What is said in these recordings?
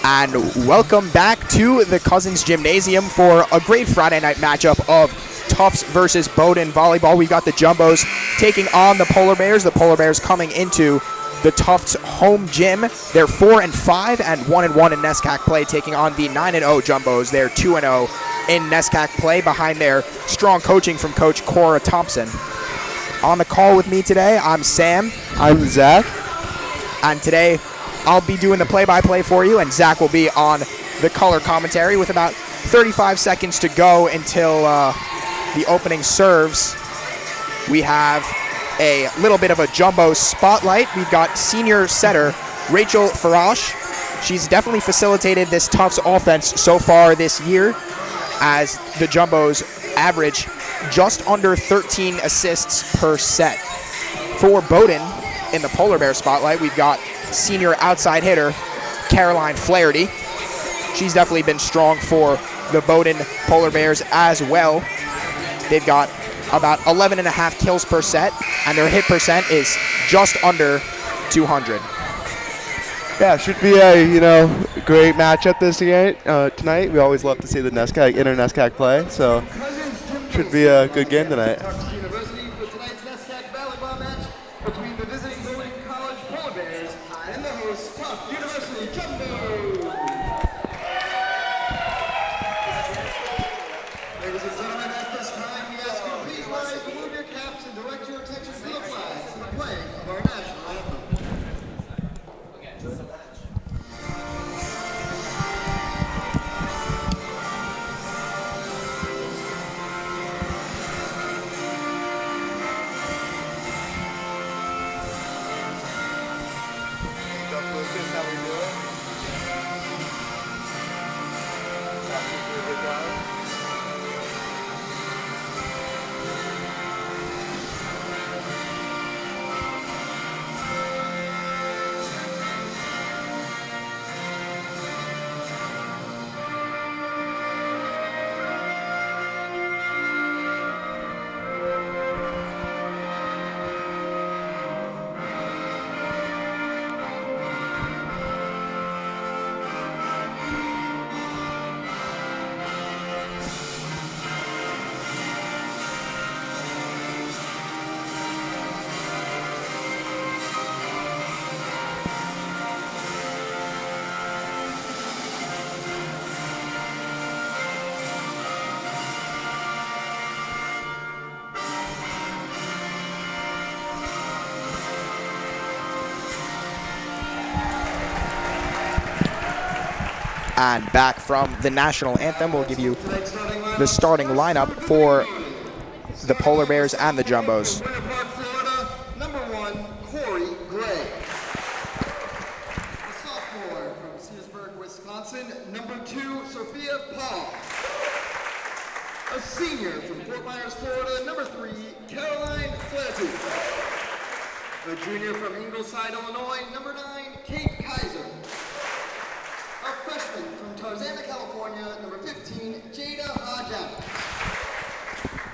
And welcome back to the Cousins Gymnasium for a great Friday night matchup of Tufts versus Bowdoin volleyball. We've got the Jumbos taking on the Polar Bears. The Polar Bears coming into the Tufts home gym. They're 4-5 and 1-1 in NESCAC play, taking on the 9-0 Jumbos. They're 2-0 in NESCAC play behind their strong coaching from Coach Cora Thompson. On the call with me today, I'm Sam. I'm Zach. And today, I'll be doing the play-by-play for you, and Zach will be on the color commentary with about 35 seconds to go until the opening serves. We have a little bit of a Jumbo spotlight. We've got senior setter Rachel Farash. She's definitely facilitated this Tufts offense so far this year, as the Jumbos average just under 13 assists per set. For Bowdoin, in the Polar Bear spotlight, we've got senior outside hitter Caroline Flaherty. She's definitely been strong for the Bowdoin Polar Bears as well. They've got about 11.5 kills per set, and their hit percent is just under 200. Yeah, should be a great matchup tonight. We always love to see the inter-NESCAC play, so should be a good game tonight. And back from the national anthem, we'll give you the starting lineup for the Polar Bears and the Jumbos. Number 1, Corey Gray. A sophomore from Searsburg, Wisconsin. Number 2, Sophia Paul. A senior from Fort Myers, Florida. Number 3, Caroline Flaherty. A junior from Ingleside, Illinois. Number 9, Kate Kaiser. A freshman from Tarzana, California, number 15, Jada Haja.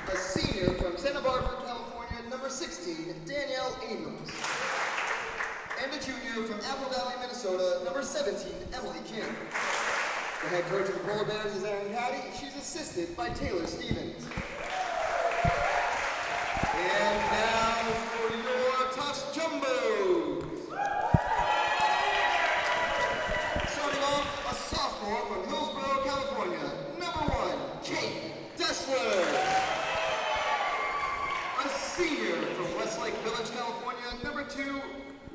A senior from Santa Barbara, California, number 16, Danielle Abrams. And a junior from Apple Valley, Minnesota, number 17, Emily Kim. The head coach of the Polar Bears is Erin Caddy. She's assisted by Taylor Stevens. And now for your Tufts Jumbos. Sophomore from Hillsborough, California, number 1, Kate Dessler. A senior from Westlake Village, California, number 2,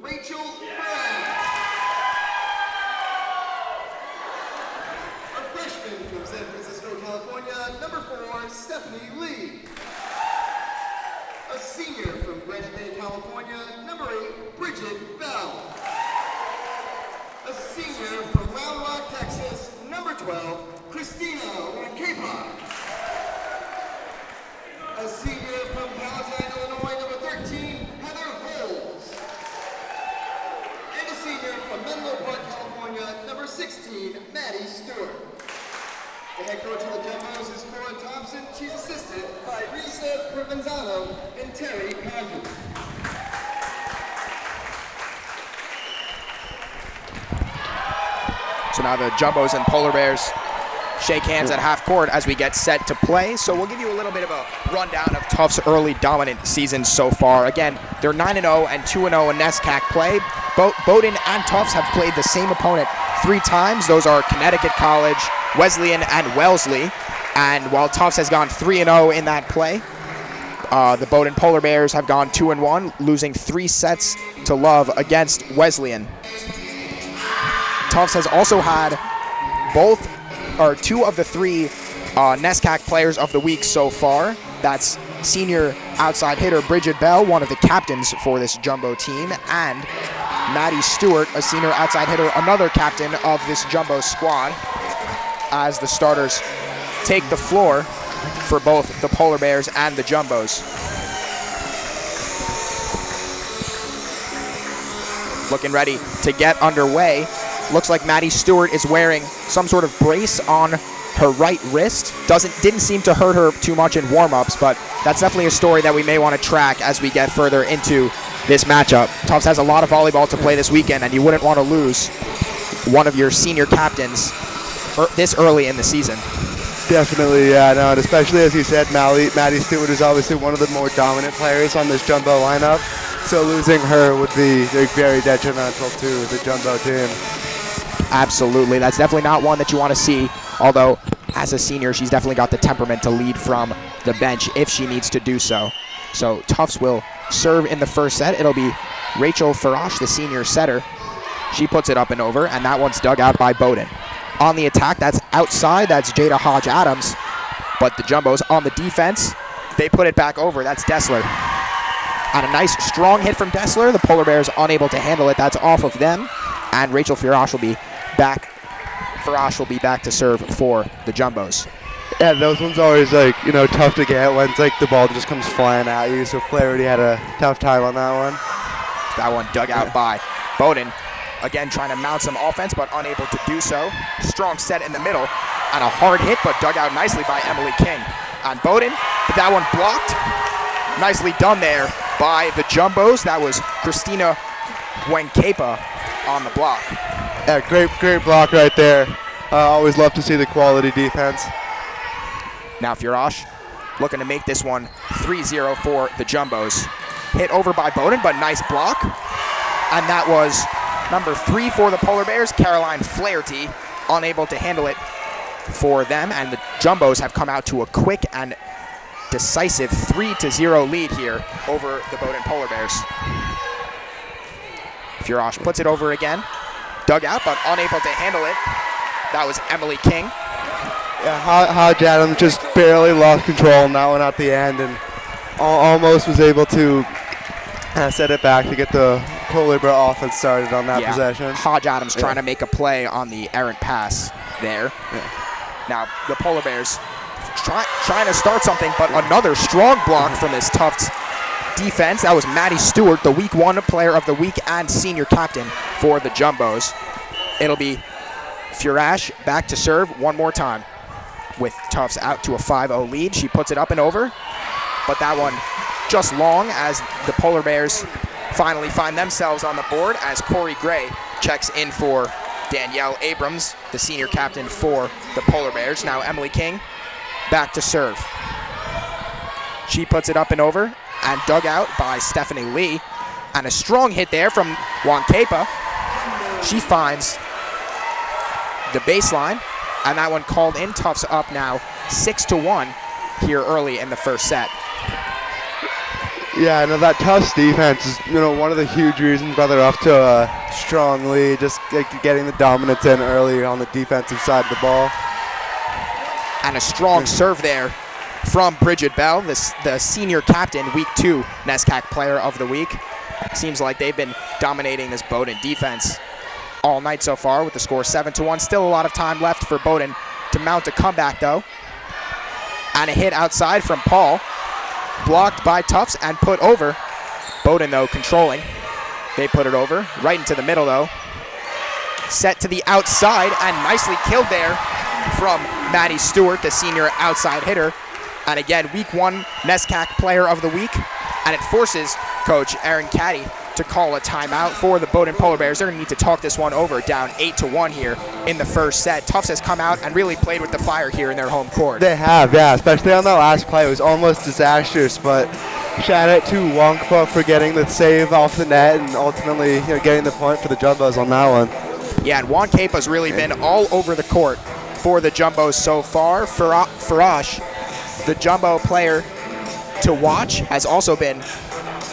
Rachel Brown. A freshman from San Francisco, California, number 4, Stephanie Lee. A senior from Granite Bay, California, number 8, Bridget Bell. A senior from Round Rock, Texas, number 12, Christina Rankepa. A senior from Palatine, Illinois, number 13, Heather Holmes. And a senior from Menlo Park, California, number 16, Maddie Stewart. The head coach of the Jumbos is Cora Thompson. She's assisted by Risa Provenzano and Terry Condon. So now the Jumbos and Polar Bears shake hands at half court as we get set to play. So we'll give you a little bit of a rundown of Tufts' early dominant season so far. Again, they're 9-0 and 2-0 in NESCAC play. Bowdoin and Tufts have played the same opponent 3 times. Those are Connecticut College, Wesleyan, and Wellesley. And while Tufts has gone 3-0 in that play, the Bowdoin Polar Bears have gone 2-1, losing 3 sets to love against Wesleyan. Tufts has also had two of the 3 NESCAC players of the week so far. That's senior outside hitter Bridget Bell, one of the captains for this Jumbo team, and Maddie Stewart, a senior outside hitter, another captain of this Jumbo squad, as the starters take the floor for both the Polar Bears and the Jumbos. Looking ready to get underway. Looks like Maddie Stewart is wearing some sort of brace on her right wrist. Didn't seem to hurt her too much in warm-ups, but that's definitely a story that we may want to track as we get further into this matchup. Tufts has a lot of volleyball to play this weekend, and you wouldn't want to lose one of your senior captains this early in the season. Definitely, yeah, no, and especially as you said, Maddie Stewart is obviously one of the more dominant players on this Jumbo lineup, so losing her would be very detrimental to the Jumbo team. Absolutely, that's definitely not one that you want to see, although as a senior, she's definitely got the temperament to lead from the bench if she needs to do so. So Tufts will serve in the first set. It'll be Rachel Farash, the senior setter. She puts it up and over, and that one's dug out by Bowdoin. On the attack, that's outside, that's Jada Hodge-Adams. But the Jumbos on the defense, they put it back over. That's Dessler. And a nice strong hit from Dessler. The Polar Bears unable to handle it. That's off of them. And Rachel Farash will be back. Farash will be back to serve for the Jumbos. Yeah, those ones always tough to get when it's like the ball just comes flying at you. So Flaherty had a tough time on that one. That one dug out by Bowdoin. Again, trying to mount some offense, but unable to do so. Strong set in the middle, and a hard hit, but dug out nicely by Emily King. On Bowdoin, but that one blocked. Nicely done there by the Jumbos. That was Christina Wenkepa on the block. Yeah, great block right there. Always love to see the quality defense. Now Farash looking to make this one 3-0 for the Jumbos. Hit over by Bowdoin, but nice block. And that was number 3 for the Polar Bears, Caroline Flaherty, unable to handle it for them, and the Jumbos have come out to a quick and decisive 3-0 lead here over the Bowdoin Polar Bears. Farash puts it over again, dug out, but unable to handle it. That was Emily King. Yeah, Hodge Adams just barely lost control on that one at the end, and almost was able to set it back to get the Polar Bear offense started on that possession. Hodge Adams trying to make a play on the errant pass there. Yeah. Now the Polar Bears trying to start something, but another strong block from this Tufts defense. That was Maddie Stewart, the week 1 player of the week and senior captain for the Jumbos. It'll be Farash back to serve one more time with Tufts out to a 5-0 lead. She puts it up and over, but that one just long as the Polar Bears finally find themselves on the board as Corey Gray checks in for Danielle Abrams, the senior captain for the Polar Bears. Now Emily King back to serve. She puts it up and over and dug out by Stephanie Lee. And a strong hit there from Wankepa. She finds the baseline, and that one called in. Tufts up now 6-1 here early in the first set. Yeah, no, that Tufts defense is one of the huge reasons why they're up to a strong lead, just getting the dominance in early on the defensive side of the ball. And a strong serve there from Bridget Bell, the senior captain, week 2 NESCAC player of the week. Seems like they've been dominating this Bowdoin defense all night so far with the score 7-1. Still a lot of time left for Bowdoin to mount a comeback though. And a hit outside from Paul. Blocked by Tufts and put over. Bowdoin, though, controlling. They put it over. Right into the middle, though. Set to the outside and nicely killed there from Maddie Stewart, the senior outside hitter. And again, week 1 NESCAC player of the week. And it forces Coach Aaron Caddy to call a timeout for the Bowdoin Polar Bears. They're going to need to talk this one over, down 8-1 here in the first set. Tufts has come out and really played with the fire here in their home court. They have, yeah, especially on that last play. It was almost disastrous, but shout out to Wonkpa for getting the save off the net and ultimately getting the point for the Jumbos on that one. Yeah, and Juan Capa's really been all over the court for the Jumbos so far. Farash, the Jumbo player to watch, has also been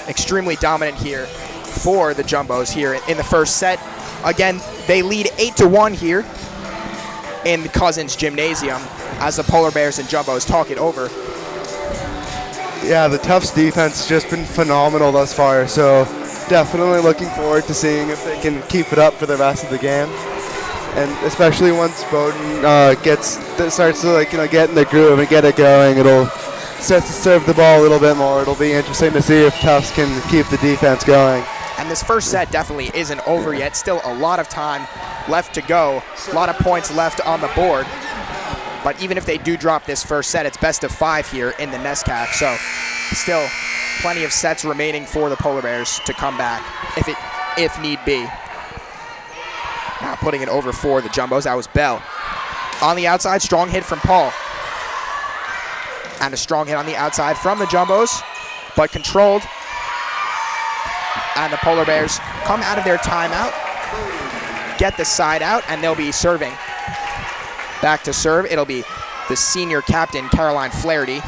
extremely dominant here for the Jumbos here in the first set. Again, they lead 8-1 here in the Cousins Gymnasium as the Polar Bears and Jumbos talk it over. Yeah, the Tufts defense has just been phenomenal thus far, so definitely looking forward to seeing if they can keep it up for the rest of the game. And especially once Bowdoin starts to get in the groove and get it going, it'll start to serve the ball a little bit more. It'll be interesting to see if Tufts can keep the defense going. And this first set definitely isn't over yet. Still a lot of time left to go. A lot of points left on the board. But even if they do drop this first set, it's best of 5 here in the NESCAC. So still plenty of sets remaining for the Polar Bears to come back if need be. Now putting it over for the Jumbos. That was Bell. On the outside, strong hit from Paul. And a strong hit on the outside from the Jumbos, but controlled. And the Polar Bears come out of their timeout, get the side out, and they'll be serving. Back to serve, it'll be the senior captain, Caroline Flaherty.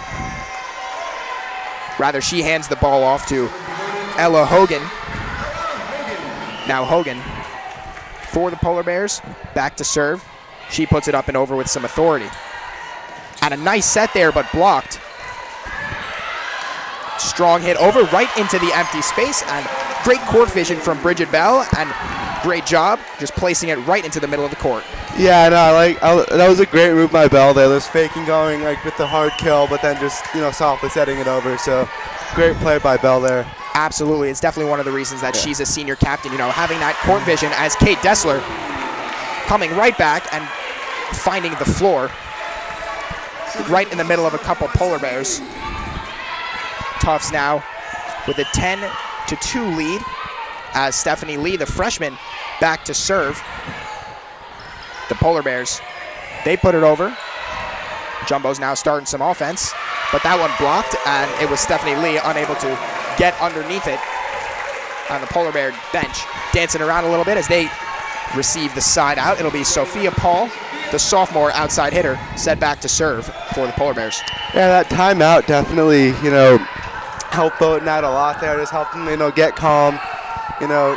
Rather, she hands the ball off to Ella Hogan. Now Hogan for the Polar Bears, back to serve. She puts it up and over with some authority. And a nice set there, but blocked. Strong hit over right into the empty space, and great court vision from Bridget Bell, and great job just placing it right into the middle of the court. Yeah, no, that was a great move by Bell there. There's faking going with the hard kill, but then just softly setting it over. So great play by Bell there. Absolutely, it's definitely one of the reasons that she's a senior captain. Having that court vision as Kate Dessler coming right back and finding the floor right in the middle of a couple Polar Bears. Tufts now with a 10-2 lead as Stephanie Lee, the freshman, back to serve. The Polar Bears, they put it over. Jumbo's now starting some offense, but that one blocked, and it was Stephanie Lee unable to get underneath it. On the Polar Bear bench, dancing around a little bit as they receive the side out. It'll be Sophia Paul, the sophomore outside hitter, set back to serve for the Polar Bears. Yeah, that timeout definitely, helped Bowdoin out a lot there. Just helped them, get calm,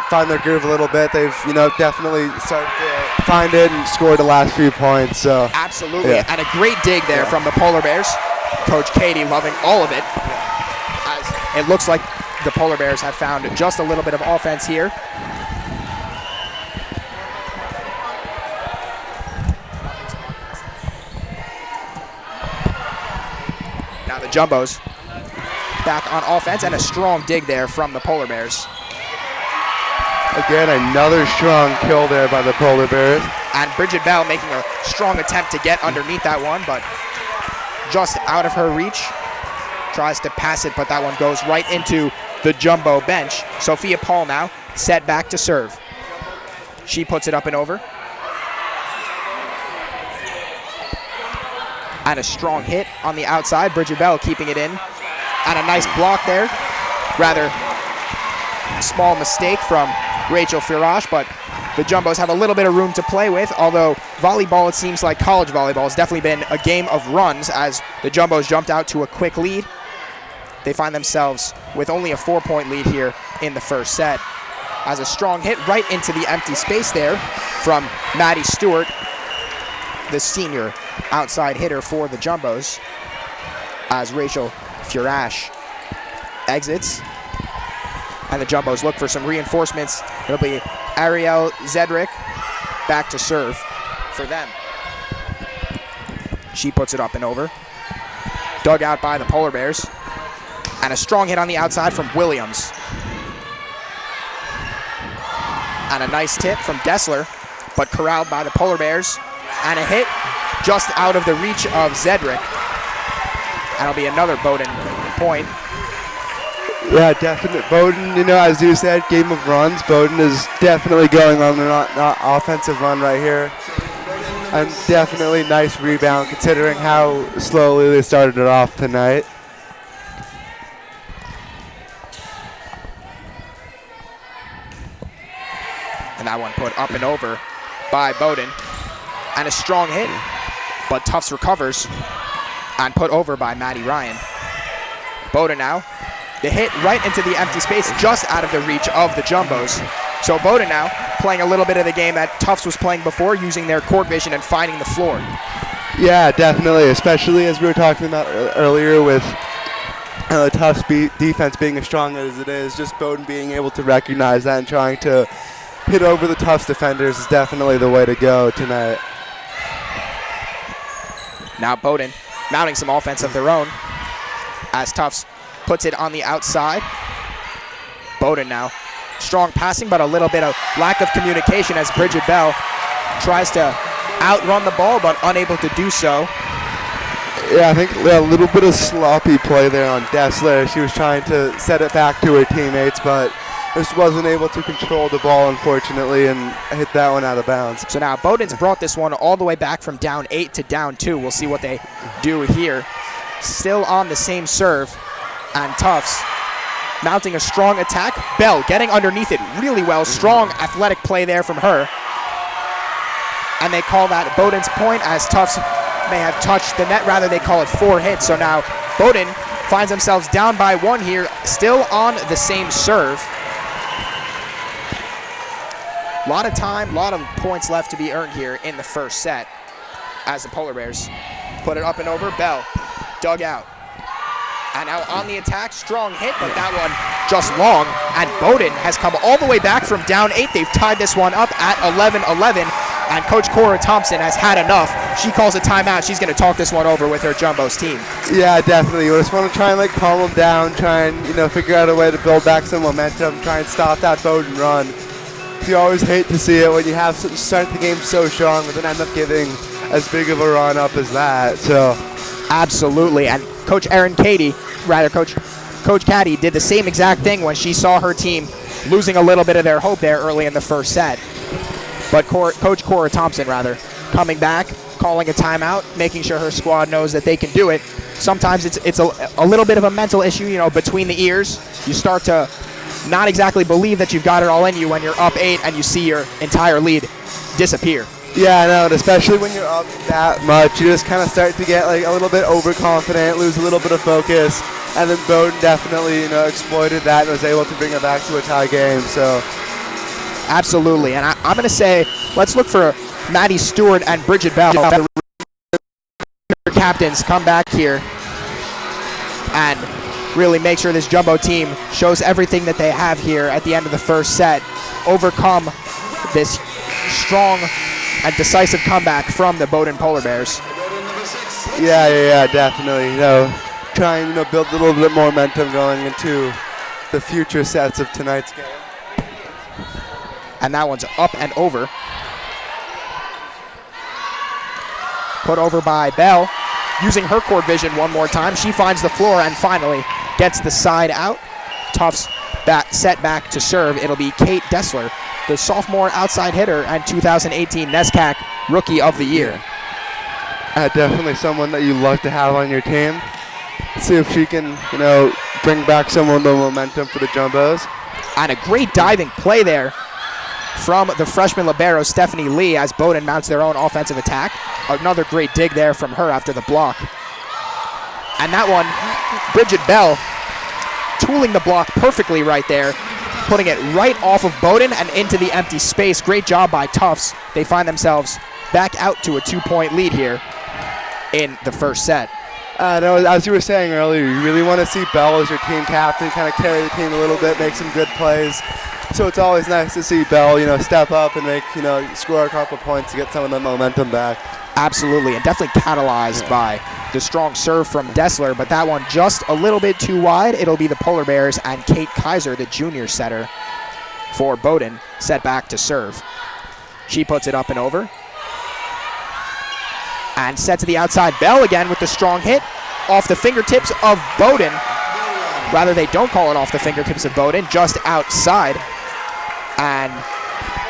find their groove a little bit. They've, definitely started to find it and scored the last few points. So absolutely, yeah. And a great dig there from the Polar Bears. Coach Katie loving all of it. As it looks like the Polar Bears have found just a little bit of offense here. Now the Jumbos back on offense, and a strong dig there from the Polar Bears. Again, another strong kill there by the Polar Bears. And Bridget Bell making a strong attempt to get underneath that one, but just out of her reach. Tries to pass it, but that one goes right into the Jumbo bench. Sophia Paul now set back to serve. She puts it up and over. And a strong hit on the outside. Bridget Bell keeping it in. And a nice block there. Rather small mistake from Rachel Firash, but the Jumbos have a little bit of room to play with, although volleyball, it seems like college volleyball, has definitely been a game of runs as the Jumbos jumped out to a quick lead. They find themselves with only a 4-point lead here in the first set. As a strong hit right into the empty space there from Maddie Stewart, the senior outside hitter for the Jumbos, as Rachel Firash exits. And the Jumbos look for some reinforcements. It'll be Ariel Zedrick back to serve for them. She puts it up and over. Dug out by the Polar Bears. And a strong hit on the outside from Williams. And a nice tip from Dessler, but corralled by the Polar Bears. And a hit just out of the reach of Zedrick. And it'll be another Bowdoin point. Yeah, definitely. Bowdoin, as you said, game of runs. Bowdoin is definitely going on an offensive run right here. And definitely nice rebound considering how slowly they started it off tonight. And that one put up and over by Bowdoin. And a strong hit, but Tufts recovers and put over by Maddie Ryan. Bowdoin now, the hit right into the empty space, just out of the reach of the Jumbos. So Bowdoin now playing a little bit of the game that Tufts was playing before, using their court vision and finding the floor. Yeah, definitely, especially as we were talking about earlier with Tufts defense being as strong as it is, just Bowdoin being able to recognize that and trying to hit over the Tufts defenders is definitely the way to go tonight. Now Bowdoin mounting some offense of their own as Tufts puts it on the outside. Bowdoin now strong passing, but a little bit of lack of communication as Bridget Bell tries to outrun the ball, but unable to do so. Yeah, I think a little bit of sloppy play there on Dessler. She was trying to set it back to her teammates, but just wasn't able to control the ball, unfortunately, and hit that one out of bounds. So now Bowdoin's brought this one all the way back from down 8 to down 2. We'll see what they do here. Still on the same serve, and Tufts mounting a strong attack. Bell getting underneath it really well. Strong athletic play there from her. And they call that Bowdoin's point, as Tufts may have touched the net. Rather, they call it 4 hits. So now Bowdoin finds themselves down by 1 here, still on the same serve. A lot of time, a lot of points left to be earned here in the first set as the Polar Bears put it up and over. Bell dug out. And now on the attack, strong hit, but that one just long. And Bowdoin has come all the way back from down 8. They've tied this one up at 11-11. And Coach Cora Thompson has had enough. She calls a timeout. She's going to talk this one over with her Jumbos team. Yeah, definitely. You just want to try and calm them down, try and figure out a way to build back some momentum, try and stop that Bowdoin run. You always hate to see it when you have start the game so strong, but then end up giving as big of a run up as that. So, absolutely. And Coach Coach Caddy did the same exact thing when she saw her team losing a little bit of their hope there early in the first set. But Coach Cora Thompson, coming back, calling a timeout, making sure her squad knows that they can do it. Sometimes it's a little bit of a mental issue, between the ears. You start to not exactly believe that you've got it all in you when you're up 8 and you see your entire lead disappear. Yeah, I know, and especially when you're up that much, you just kind of start to get a little bit overconfident, lose a little bit of focus, and then Bowdoin definitely exploited that and was able to bring it back to a tie game. So, absolutely, and I'm going to say let's look for Maddie Stewart and Bridget Bell, captains, come back here and really make sure this Jumbo team shows everything that they have here at the end of the first set, overcome this strong and decisive comeback from the Bowdoin Polar Bears. Yeah, definitely. Try and build a little bit more momentum going into the future sets of tonight's game. And that one's up and over. Put over by Bell. Using her court vision one more time, she finds the floor and finally gets the side out. Tufts set back to serve. It'll be Kate Dessler, the sophomore outside hitter and 2018 NESCAC Rookie of the Year. Definitely someone that you love to have on your team. Let's see if she can, bring back some of the momentum for the Jumbos. And a great diving play there from the freshman libero, Stephanie Lee, as Bowdoin mounts their own offensive attack. Another great dig there from her after the block. And that one, Bridget Bell tooling the block perfectly right there, putting it right off of Bowdoin and into the empty space. Great job by Tufts. They find themselves back out to a 2-point lead here in the first set. As you were saying earlier, you really want to see Bell as your team captain, kind of carry the team a little bit, make some good plays. So it's always nice to see Bell, step up and make, score a couple points to get some of the momentum back. Absolutely, and definitely catalyzed by the strong serve from Dessler, but that one just a little bit too wide. It'll be the Polar Bears and Kate Kaiser, the junior setter for Bowdoin, set back to serve. She puts it up and over. And set to the outside. Bell again with the strong hit off the fingertips of Bowdoin. Rather, they don't call it off the fingertips of Bowdoin, just outside. And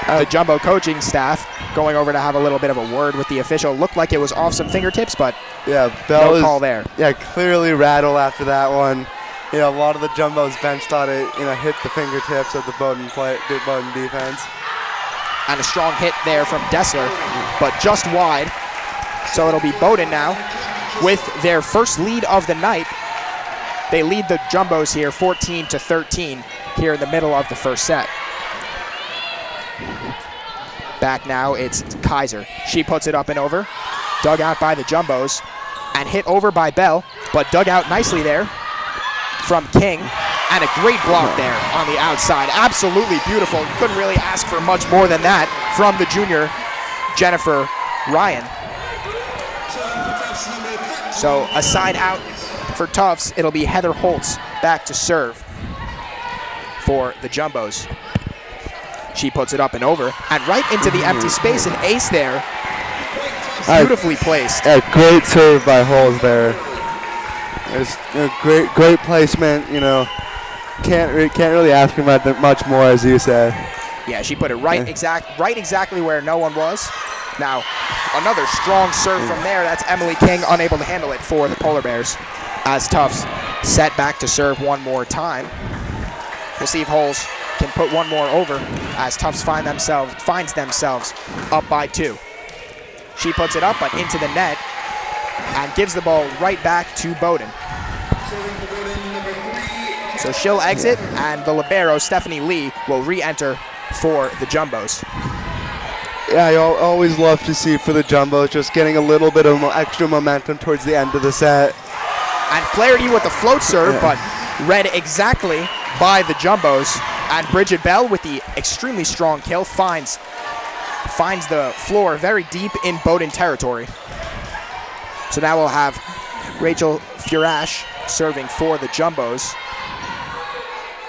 the Jumbo coaching staff going over to have a little bit of a word with the official. Looked like it was off some fingertips, but yeah, Bell no call there. Yeah, clearly rattled after that one. You know, a lot of the Jumbo's bench thought it, hit the fingertips of the Bowdoin defense. And a strong hit there from Dessler, but just wide. So it'll be Bowdoin now with their first lead of the night. They lead the Jumbos here 14-13 here in the middle of the first set. Back now, it's Kaiser. She puts it up and over. Dug out by the Jumbos and hit over by Bell, but dug out nicely there from King. And a great block there on the outside. Absolutely beautiful. Couldn't really ask for much more than that from the junior, Jennifer Ryan. So a side out for Tufts. It'll be Heather Holtz back to serve for the Jumbos. She puts it up and over, and right into the empty space, an ace there. Beautifully placed. A great serve by Holtz there. It's a great placement. Can't really ask him much more, as you said. Yeah, she put it right exactly where no one was. Now, another strong serve from there. That's Emily King, unable to handle it for the Polar Bears. As Tufts set back to serve one more time. We'll see if Holtz can put one more over as Tufts finds themselves up by 2. She puts it up, but into the net and gives the ball right back to Bowdoin. So she'll exit, and the libero, Stephanie Lee, will re-enter for the Jumbos. Yeah, you always love to see for the Jumbos just getting a little bit of extra momentum towards the end of the set. And Flaherty with the float serve, but read exactly by the Jumbos. And Bridget Bell with the extremely strong kill finds the floor very deep in Bowdoin territory. So now we'll have Rachel Furash serving for the Jumbos,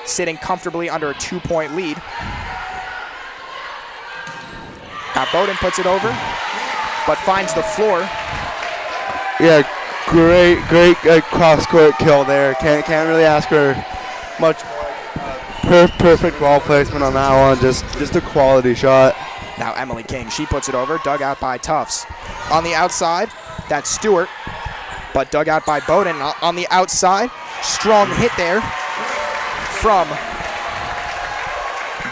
sitting comfortably under a 2-point lead. Now Bowdoin puts it over, but finds the floor. Yeah, great cross-court kill there. Can't really ask for much more. Perfect ball placement on that one. Just a quality shot. Now Emily King, she puts it over, dug out by Tufts. On the outside, that's Stewart, but dug out by Bowdoin on the outside. Strong hit there from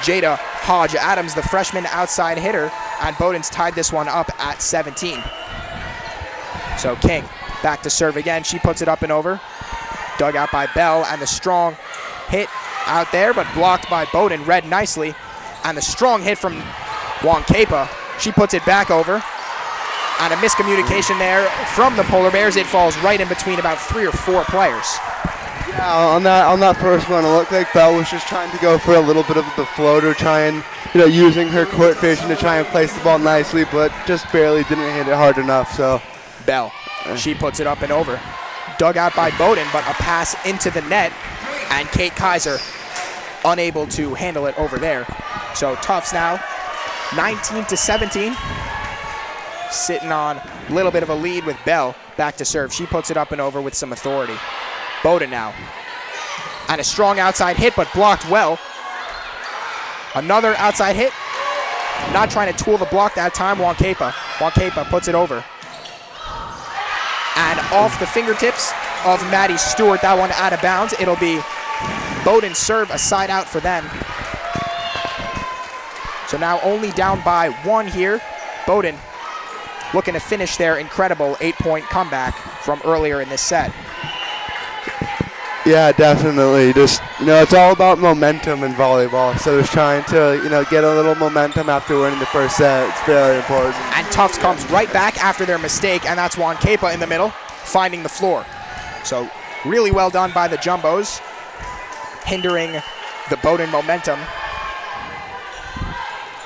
Jada Hodge-Adams, the freshman outside hitter, and Bowdoin's tied this one up at 17. So King back to serve again. She puts it up and over. Dug out by Bell, and the strong hit out there, but blocked by Bowdoin, read nicely. And the strong hit from Wankepa. She puts it back over. And a miscommunication there from the Polar Bears. It falls right in between about 3 or 4 players. Yeah, on that first one, it looked like Bell was just trying to go for a little bit of the floater, using her court vision to try and place the ball nicely, but just barely didn't hit it hard enough. So Bell, she puts it up and over. Dug out by Bowdoin, but a pass into the net, and Kate Kaiser unable to handle it over there. So Tufts now 19-17, sitting on a little bit of a lead with Bell back to serve. She puts it up and over with some authority. Bowdoin now, and a strong outside hit, but blocked well. Another outside hit, not trying to tool the block that time. Wankepa puts it over, and off the fingertips of Maddie Stewart. That one out of bounds. It'll be Bowdoin serve, a side out for them. So now only down by 1 here. Bowdoin looking to finish their incredible 8-point comeback from earlier in this set. Yeah, definitely. Just, it's all about momentum in volleyball. So just trying to, get a little momentum after winning the first set. It's very important. And Tufts comes right back after their mistake, and that's Wankepa in the middle, finding the floor. So really well done by the Jumbos, hindering the Bowdoin momentum.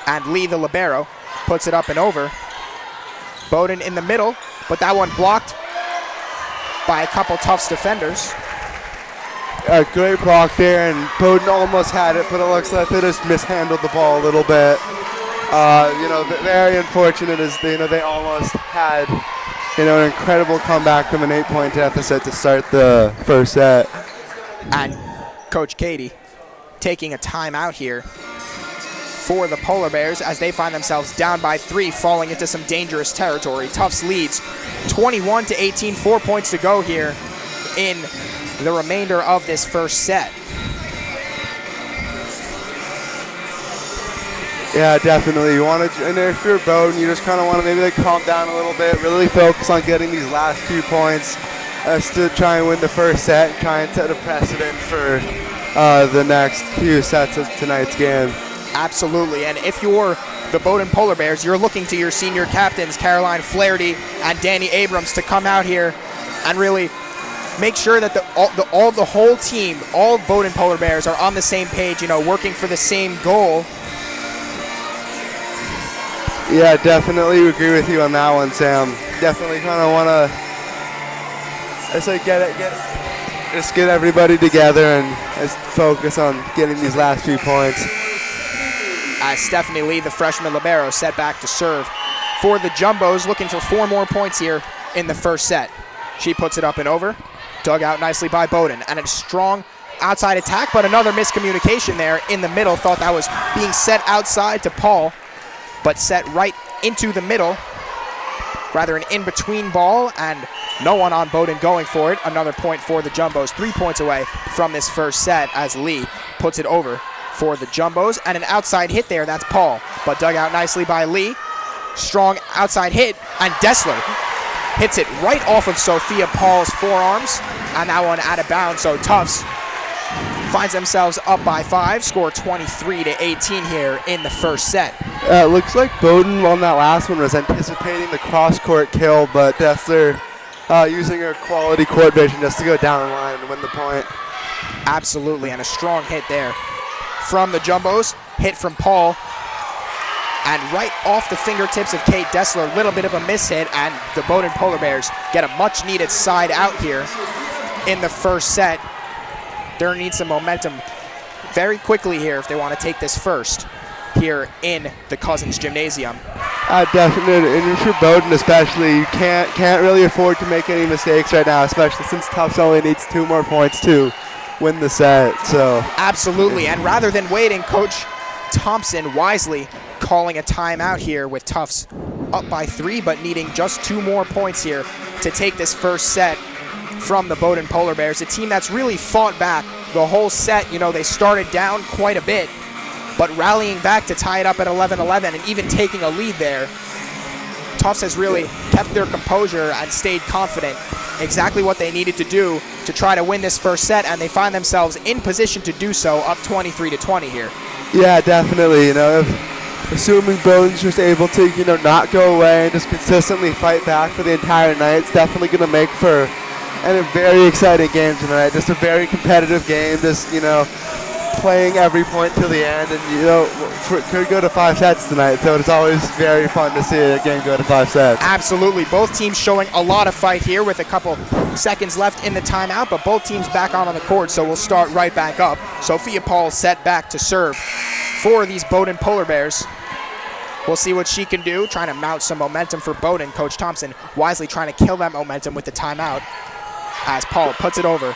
And Lee, the libero, puts it up and over. Bowdoin in the middle, but that one blocked by a couple Tufts defenders. A great block there, and Bowdoin almost had it, but it looks like they just mishandled the ball a little bit. Very unfortunate as they almost had, an incredible comeback from an 8-point deficit to start the first set. And Coach Katie taking a timeout here for the Polar Bears as they find themselves down by 3, falling into some dangerous territory. Tufts leads 21-18, 4 points to go here in the remainder of this first set. Yeah, definitely. You want to, and if you're Bowdoin, you just kind of want to maybe like calm down a little bit, really focus on getting these last few points to try and win the first set and try and set a precedent for the next few sets of tonight's game. Absolutely, and if you're the Bowdoin Polar Bears, you're looking to your senior captains, Caroline Flaherty and Danny Abrams, to come out here and really make sure that the whole team, all Bowdoin Polar Bears, are on the same page, working for the same goal. Yeah, definitely agree with you on that one, Sam. Definitely kind of want to, just get everybody together and just focus on getting these last few points. As Stephanie Lee, the freshman libero, set back to serve for the Jumbos, looking for 4 more points here in the first set. She puts it up and over, dug out nicely by Bowdoin, and a strong outside attack, but another miscommunication there in the middle. Thought that was being set outside to Paul, but set right into the middle. Rather an in-between ball, and no one on Bowdoin going for it. Another point for the Jumbos, 3 points away from this first set as Lee puts it over for the Jumbos, and an outside hit there, that's Paul, but dug out nicely by Lee. Strong outside hit, and Dessler hits it right off of Sophia Paul's forearms, and that one out of bounds. So Tufts finds themselves up by 5, score 23-18 here in the first set. It looks like Bowdoin on that last one was anticipating the cross-court kill, but Dessler using her quality court vision just to go down the line and win the point. Absolutely, and a strong hit there from the Jumbos. Hit from Paul, and right off the fingertips of Kate Dessler, a little bit of a mishit, and the Bowdoin Polar Bears get a much-needed side out here in the first set. They need some momentum very quickly here if they want to take this first here in the Cousins Gymnasium. Definitely, and if you're Bowdoin especially, you can't really afford to make any mistakes right now, especially since Tufts only needs 2 more points to win the set. So absolutely, and rather than waiting, Coach Thompson wisely calling a timeout here with Tufts up by 3, but needing just 2 more points here to take this first set from the Bowdoin Polar Bears, a team that's really fought back the whole set. They started down quite a bit, but rallying back to tie it up at 11-11 and even taking a lead there. Tufts has really kept their composure and stayed confident, exactly what they needed to do to try to win this first set, and they find themselves in position to do so, up 23-20 here. Yeah, definitely. Assuming Bowdoin's just able to, not go away and just consistently fight back for the entire night, it's definitely going to make for a very exciting game tonight. Just a very competitive game. Just, playing every point till the end, and could go to 5 sets tonight. So it's always very fun to see a game go to 5 sets. Absolutely. Both teams showing a lot of fight here with a couple seconds left in the timeout, but both teams back on the court, so we'll start right back up. Sophia Paul set back to serve for these Bowdoin Polar Bears. We'll see what she can do, trying to mount some momentum for Bowdoin. Coach Thompson wisely trying to kill that momentum with the timeout as Paul puts it over.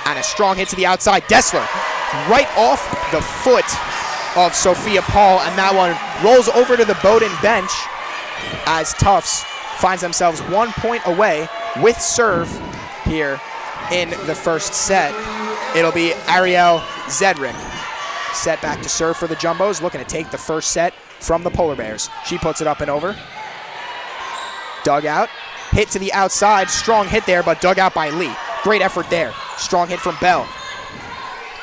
And a strong hit to the outside. Dessler right off the foot of Sophia Paul, and that one rolls over to the Bowdoin bench as Tufts finds themselves 1 point away with serve here in the first set. It'll be Ariel Zedrick set back to serve for the Jumbos, looking to take the first set from the Polar Bears. She puts it up and over. Dug out. Hit to the outside. Strong hit there, but dug out by Lee. Great effort there. Strong hit from Bell.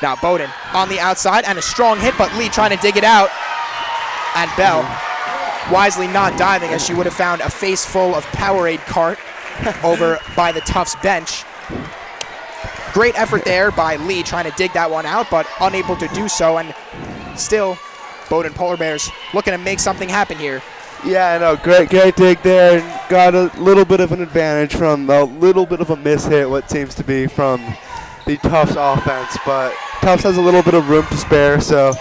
Now Bowdoin on the outside, and a strong hit, but Lee trying to dig it out. And Bell wisely not diving, as she would have found a face full of Powerade cart over by the Tufts bench. Great effort there by Lee trying to dig that one out, but unable to do so. And still, Bowdoin Polar Bears looking to make something happen here. Yeah, I know. Great dig there, and got a little bit of an advantage from a little bit of a mishit, what seems to be from the Tufts offense. But Tufts has a little bit of room to spare, so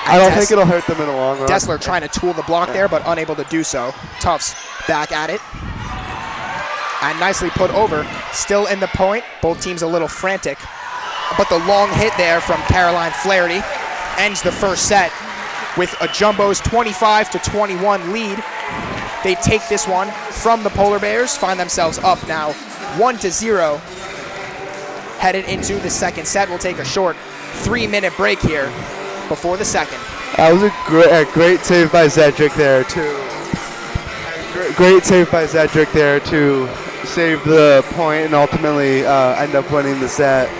I don't think it'll hurt them in the long run. Dessler trying to tool the block there, but unable to do so. Tufts back at it. And nicely put over. Still in the point. Both teams a little frantic. but the long hit there from Caroline Flaherty ends the first set with a Jumbo's 25-21 lead. They take this one from the Polar Bears, find themselves up now 1-0. Headed into the second set. We'll take a short 3-minute break here before the second. That was a great save by Zedric there too. Great save by Zedric there to save the point and ultimately end up winning the set.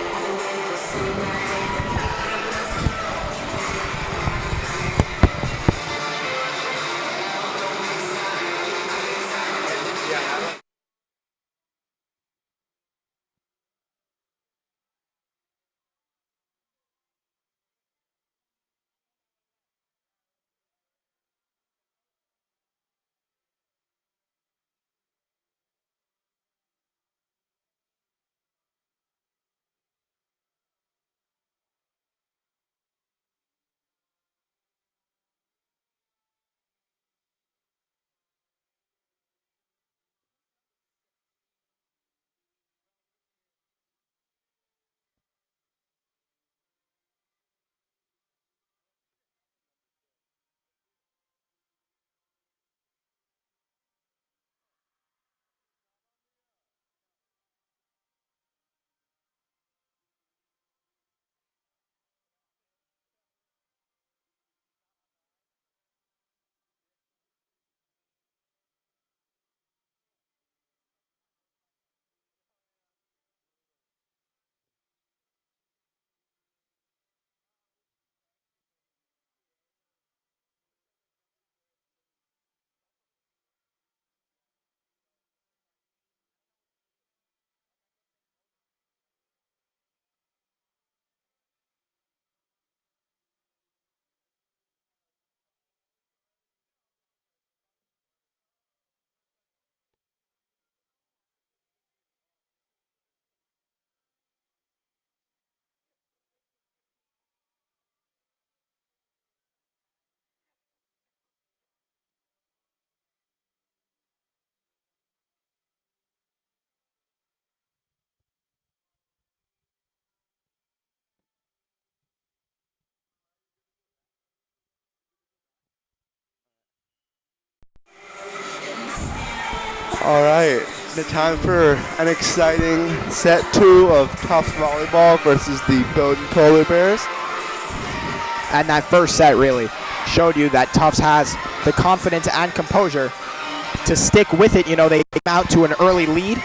All right, the time for an exciting set 2 of Tufts Volleyball versus the Bowdoin Polar Bears. And that first set really showed you that Tufts has the confidence and composure to stick with it. You know, they came out to an early lead,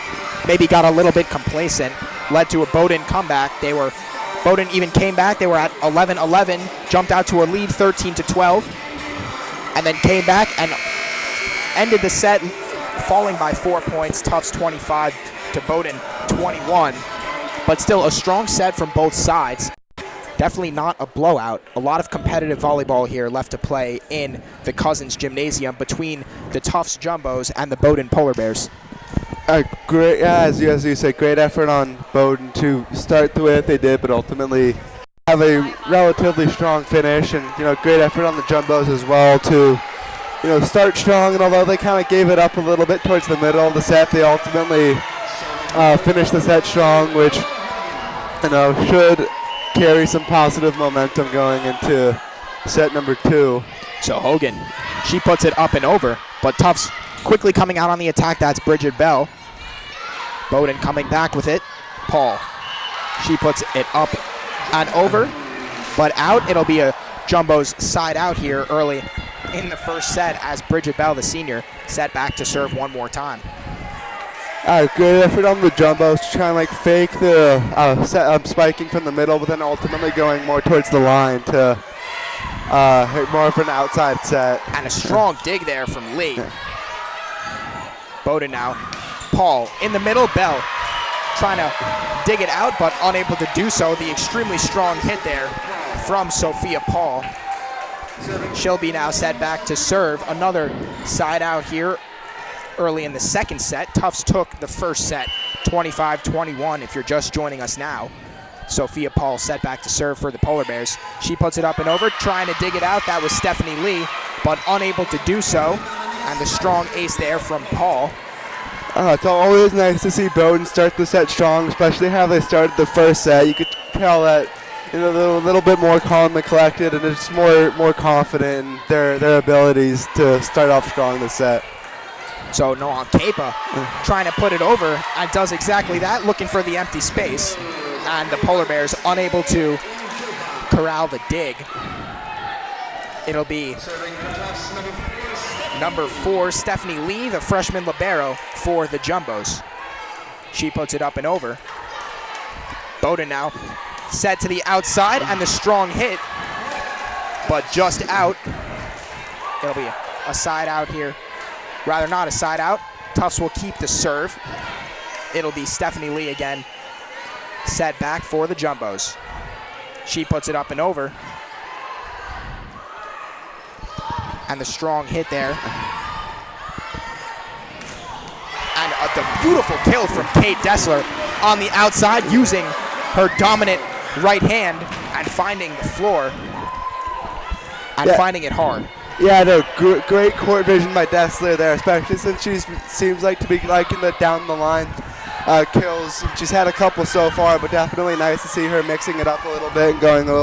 maybe got a little bit complacent, led to a Bowdoin comeback. Bowdoin even came back. They were at 11-11, jumped out to a lead 13-12, and then came back and ended the set falling by 4 points. Tufts 25 to Bowdoin 21, but still a strong set from both sides. Definitely not a blowout. A lot of competitive volleyball here left to play in the Cousins Gymnasium between the Tufts Jumbos and the Bowdoin Polar Bears. Great, as you said, great effort on Bowdoin to start the way that they did, but ultimately have a relatively strong finish, and great effort on the Jumbos as well to start strong. And although they kind of gave it up a little bit towards the middle of the set, they ultimately finished the set strong, which should carry some positive momentum going into set number 2. So Hogan, she puts it up and over, but Tufts quickly coming out on the attack. That's Bridget Bell. Bowdoin coming back with it. Paul, she puts it up and over, but out. It'll be a Jumbo's side out here early in the first set as Bridget Bell, the senior, set back to serve one more time. Great effort on the Jumbos to try and fake the spiking from the middle, but then ultimately going more towards the line to hit more of an outside set. And a strong dig there from Lee. Yeah. Bowdoin now. Paul in the middle. Bell trying to dig it out, but unable to do so. The extremely strong hit there from Sophia Paul. She'll be now set back to serve. Another side out here early in the second set. Tufts took the first set 25-21 if you're just joining us now. Sophia Paul set back to serve for the Polar Bears. She puts it up and over, trying to dig it out. That was Stephanie Lee, but unable to do so. And the strong ace there from Paul. It's always nice to see Bowdoin start the set strong, especially how they started the first set. You could tell that they're a little bit more calm and collected, and it's more confident in their abilities to start off strong this set. So Noam Kepa trying to put it over and does exactly that, looking for the empty space. And the Polar Bears unable to corral the dig. It'll be number 4, Stephanie Lee, the freshman libero for the Jumbos. She puts it up and over. Bowdoin now set to the outside, and the strong hit, but just out. It'll be a side out here. Rather not a side out. Tufts will keep the serve. It'll be Stephanie Lee again, set back for the Jumbos. She puts it up and over. And the strong hit there. And the beautiful kill from Kate Dessler on the outside, using her dominant right hand and finding the floor and finding it hard. Yeah, no, great court vision by Dessler there, especially since she seems like to be liking the down the line kills. She's had a couple so far, but definitely nice to see her mixing it up a little bit and going a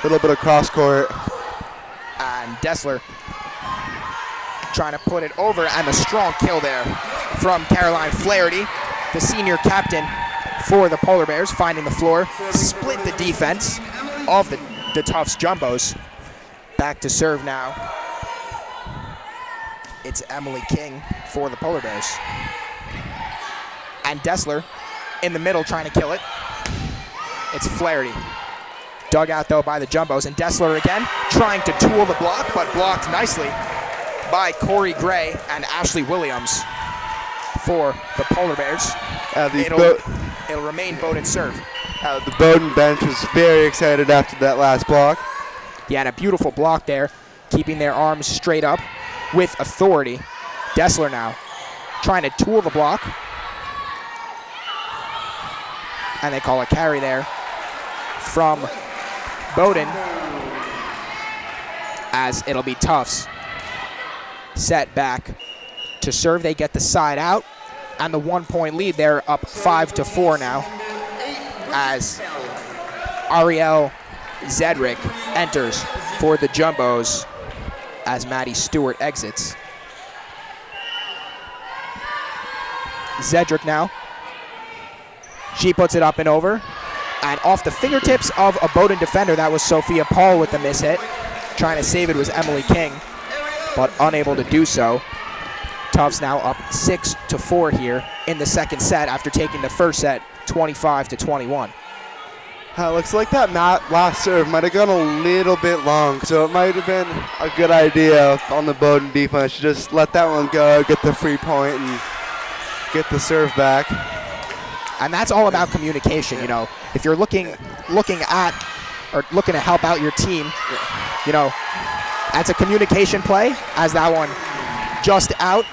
little bit of cross court. And Dessler trying to put it over, and a strong kill there from Caroline Flaherty, the senior captain for the Polar Bears, finding the floor, split the defense of the Tufts Jumbos. Back to serve now. It's Emily King for the Polar Bears. And Dessler in the middle trying to kill it. It's Flaherty. Dug out though by the Jumbos, and Dessler again trying to tool the block, but blocked nicely by Corey Gray and Ashley Williams for the Polar Bears. It'll remain Bowdoin serve. The Bowdoin bench was very excited after that last block. Yeah, and a beautiful block there, keeping their arms straight up with authority. Dessler now trying to tool the block. And they call a carry there from Bowdoin, as it'll be Tufts set back to serve. They get the side out, and the 1-point lead. They're up 5-4 now, as Ariel Zedrick enters for the Jumbos as Maddie Stewart exits. Zedrick now. She puts it up and over. And off the fingertips of a Bowdoin defender, that was Sophia Paul with the miss hit. Trying to save it was Emily King, but unable to do so. Tufts now up 6-4 here in the second set after taking the first set 25-21. Looks like that last serve might have gone a little bit long, so it might have been a good idea on the Bowdoin defense to just let that one go, get the free point, and get the serve back. And that's all about communication, you know. If you're looking at or looking to help out your team, you know, that's a communication play, as that one just out.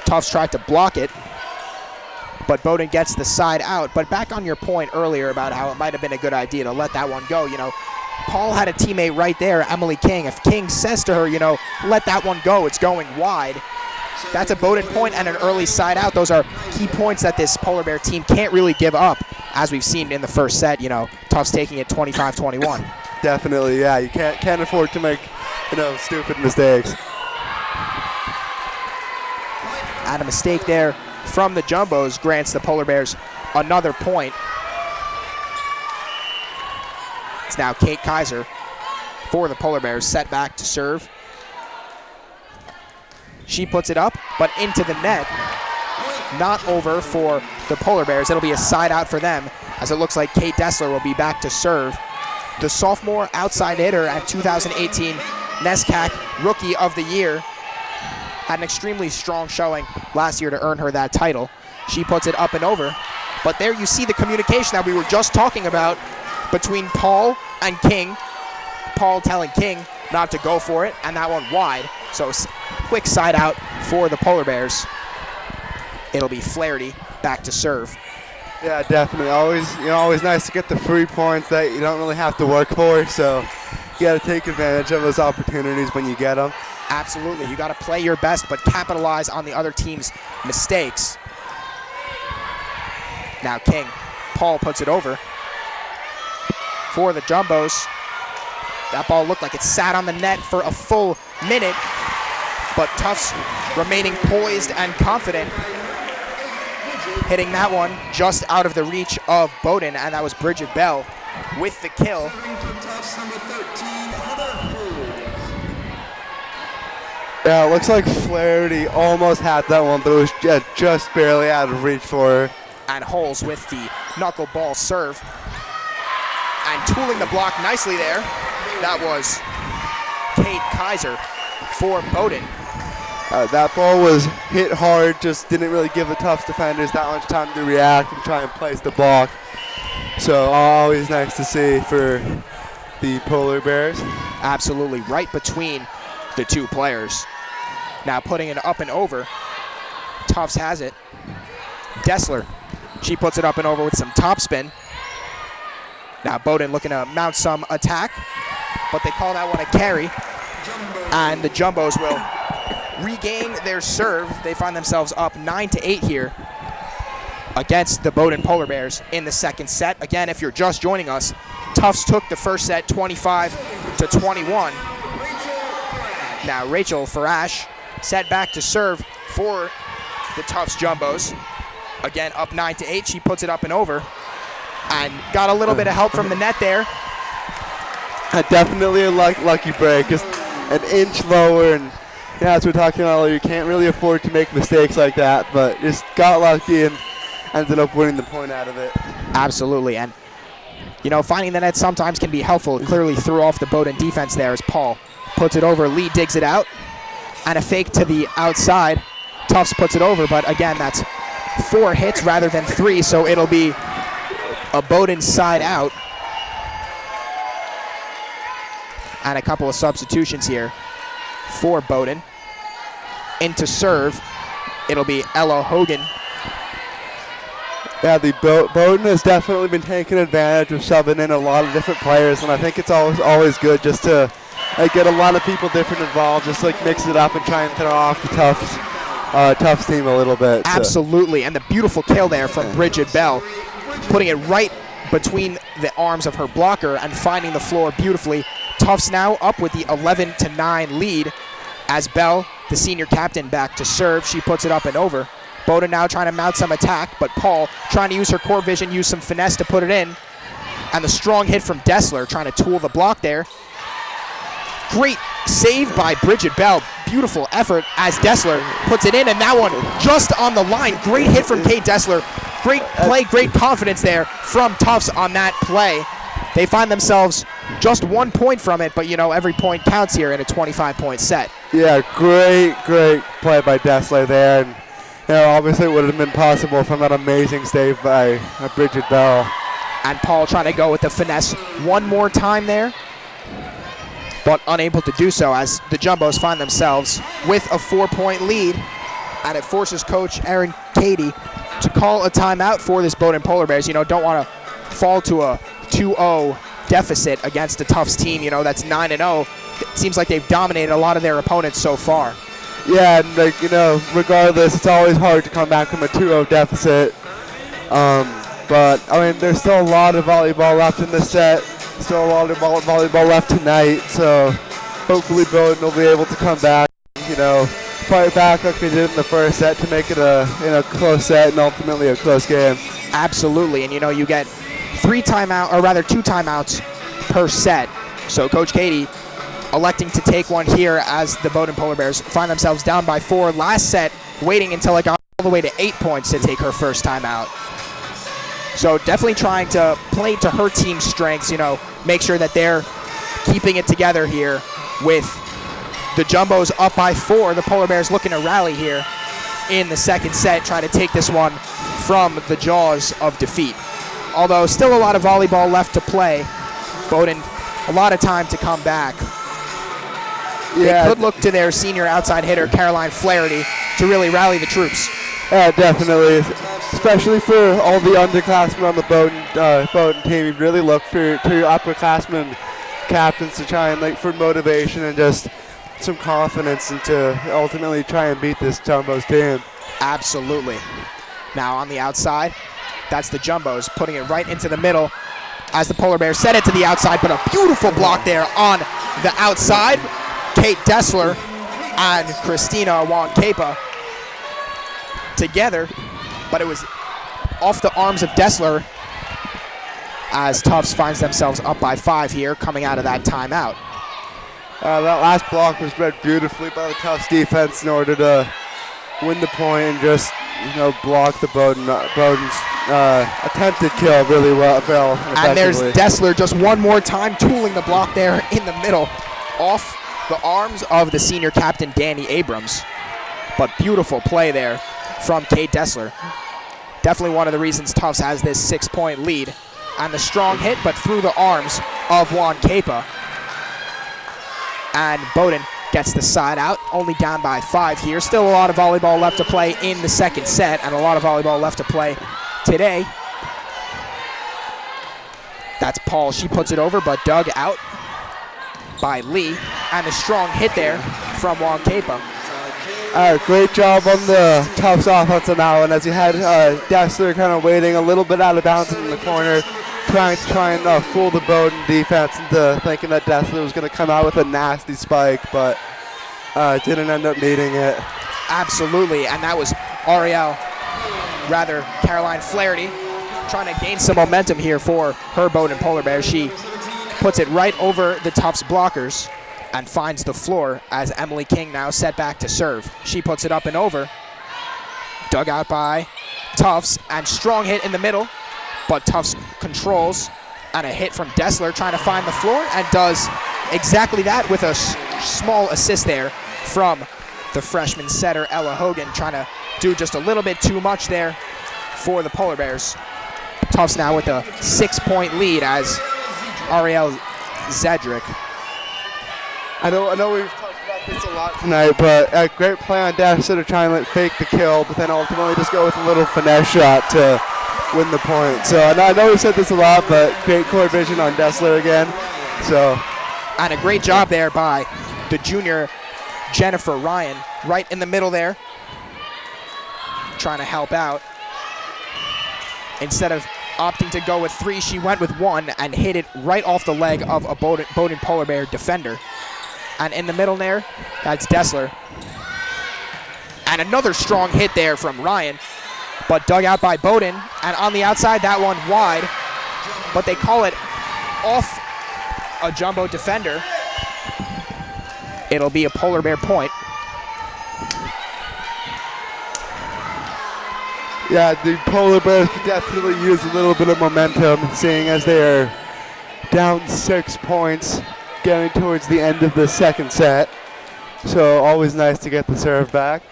Tufts tried to block it, but Bowdoin gets the side out. But back on your point earlier about how it might have been a good idea to let that one go, you know, Paul had a teammate right there, Emily King. If King says to her, you know, let that one go, it's going wide, that's a Bowdoin point and an early side out. Those are key points that this Polar Bear team can't really give up, as we've seen in the first set. You know, Tufts taking it 25-21. Definitely, yeah. You can't afford to make, you know, stupid mistakes. And a mistake there from the Jumbos grants the Polar Bears another point. It's now Kate Kaiser for the Polar Bears, set back to serve. She puts it up, but into the net. Not over for the Polar Bears. It'll be a side out for them, as it looks like Kate Dessler will be back to serve. The sophomore outside hitter at 2018 NESCAC Rookie of the Year. Had an extremely strong showing last year to earn her that title. She puts it up and over. But there you see the communication that we were just talking about between Paul and King. Paul telling King not to go for it, and that one wide. So quick side out for the Polar Bears. It'll be Flaherty back to serve. Yeah, definitely. Always nice to get the free points that you don't really have to work for. So you got to take advantage of those opportunities when you get them. Absolutely. You got to play your best, but capitalize on the other team's mistakes. Now King. Paul puts it over. for the Jumbos. That ball looked like it sat on the net for a full minute, but Tufts remaining poised and confident, hitting that one just out of the reach of Bowdoin, and that was Bridget Bell with the kill. Yeah, it looks like Flaherty almost had that one, but it was just barely out of reach for her. And Holes with the knuckleball serve. And tooling the block nicely there. That was Kate Kaiser for Bowdoin. That ball was hit hard, just didn't really give the Tufts defenders that much time to react and try and place the block. So always nice to see for the Polar Bears. Absolutely, right between the two players. Now putting it up and over. Tufts has it. Dessler, she puts it up and over with some topspin. Now Bowdoin looking to mount some attack, but they call that one a carry, and the Jumbos will regain their serve. They find themselves up 9-8 here against the Bowdoin Polar Bears in the second set. Again, if you're just joining us, Tufts took the first set 25-21. Now Rachel Farash set back to serve for the Tufts Jumbos. Again, up 9-8. She puts it up and over, and got a little bit of help from the net there. Definitely a lucky break, just an inch lower, and yeah, as we were talking about earlier, you can't really afford to make mistakes like that, but just got lucky and ended up winning the point out of it. Absolutely, and you know, finding the net sometimes can be helpful. It clearly threw off the Bowdoin defense there as Paul puts it over. Lee digs it out, and a fake to the outside. Tufts puts it over, but again, that's 4 hits rather than 3, so it'll be a Bowdoin side out. And a couple of substitutions here for Bowdoin. Into serve, it'll be Ella Hogan. Yeah, the Bowdoin has definitely been taking advantage of subbing in a lot of different players, and I think it's always good just to get a lot of people different involved, just like mix it up and try and throw off the Tufts team a little bit. Absolutely, and the beautiful kill there from Bridget Bell, putting it right between the arms of her blocker and finding the floor beautifully. Tufts now up with the 11-9 lead as Bell, the senior captain, back to serve. She puts it up and over. Bowdoin now trying to mount some attack, but Paul trying to use her core vision, use some finesse to put it in. And the strong hit from Dessler, trying to tool the block there. Great save by Bridget Bell. Beautiful effort as Dessler puts it in, and that one just on the line. Great hit from Kate Dessler. Great play, great confidence there from Tufts on that play. They find themselves just 1 point from it, but you know, every point counts here in a 25-point set. Yeah, great play by Dessler there, and you know, obviously it would have been possible from that amazing save by Bridget Bell. And Paul trying to go with the finesse one more time there, but unable to do so as the Jumbos find themselves with a 4-point lead, and it forces Coach Erin Cady to call a timeout for this Bowdoin Polar Bears. You know, don't want to fall to a 2-0 deficit against a Tufts team, you know, that's 9-0. It seems like they've dominated a lot of their opponents so far. Yeah, and like, you know, regardless, it's always hard to come back from a 2-0 deficit. But I mean, there's still a lot of volleyball left in this set. Still a lot of volleyball left tonight. So hopefully Bowdoin will be able to come back, you know, fight back like they did in the first set to make it a close set and ultimately a close game. Absolutely, and you know, you get 2 timeouts per set. So Coach Cady electing to take one here as the Bowdoin Polar Bears find themselves down by 4. Last set, waiting until it got all the way to 8 points to take her first timeout. So definitely trying to play to her team's strengths, you know, make sure that they're keeping it together here with the Jumbos up by 4. The Polar Bears looking to rally here in the second set, trying to take this one from the jaws of defeat. Although still a lot of volleyball left to play, Bowdoin a lot of time to come back. Yeah. They could look to their senior outside hitter, Caroline Flaherty, to really rally the troops. Yeah, definitely. Especially for all the underclassmen on the Bowdoin team. You really look to your upperclassmen captains to try and for motivation and just some confidence and to ultimately try and beat this Jumbos team. Absolutely. Now on the outside, that's the Jumbos putting it right into the middle as the Polar Bears set it to the outside, but a beautiful block there on the outside. Kate Dessler and Christina Wankepa together, but it was off the arms of Dessler as Tufts finds themselves up by 5 here coming out of that timeout. That last block was read beautifully by the Tufts defense in order to win the point and just, block the Bowdoin's attempted kill really well. And there's Dessler just one more time tooling the block there in the middle off the arms of the senior captain Danny Abrams. But beautiful play there from Kate Dessler. Definitely one of the reasons Tufts has this 6-point lead. And the strong hit, but through the arms of Wankepa. And Bowdoin gets the side out, only down by 5 here. Still a lot of volleyball left to play in the second set, and a lot of volleyball left to play today. That's Paul. She puts it over, but dug out by Lee. And a strong hit there from Wankepa. Great job on the Tufts offensive now, and as you had Dessler kind of waiting a little bit out of bounds in the corner, trying to fool the Bowdoin defense into thinking that Dessler was going to come out with a nasty spike, but didn't end up needing it. Absolutely, and that was Caroline Flaherty trying to gain some momentum here for her Bowdoin Polar Bears. She puts it right over the Tufts blockers and finds the floor as Emily King now set back to serve. She puts it up and over. Dug out by Tufts, and strong hit in the middle, but Tufts controls, and a hit from Dessler trying to find the floor, and does exactly that with a small assist there from the freshman setter Ella Hogan, trying to do just a little bit too much there for the Polar Bears. Tufts now with a 6-point lead as Ariel Zedrick. I know we've talked about this a lot tonight, but a great play on Dessler to try and fake the kill, but then ultimately just go with a little finesse shot to win the point. So I know we've said this a lot, but great court vision on Dessler again. And a great job there by the junior Jennifer Ryan, right in the middle there, trying to help out. Instead of opting to go with 3, she went with 1 and hit it right off the leg of a Bowdoin Polar Bear defender. And in the middle there, that's Dessler. And another strong hit there from Ryan, but dug out by Bowdoin. And on the outside, that one wide, but they call it off a jumbo defender. It'll be a Polar Bear point. Yeah, the Polar Bears could definitely use a little bit of momentum, seeing as they are down 6 points, getting towards the end of the second set. So always nice to get the serve back.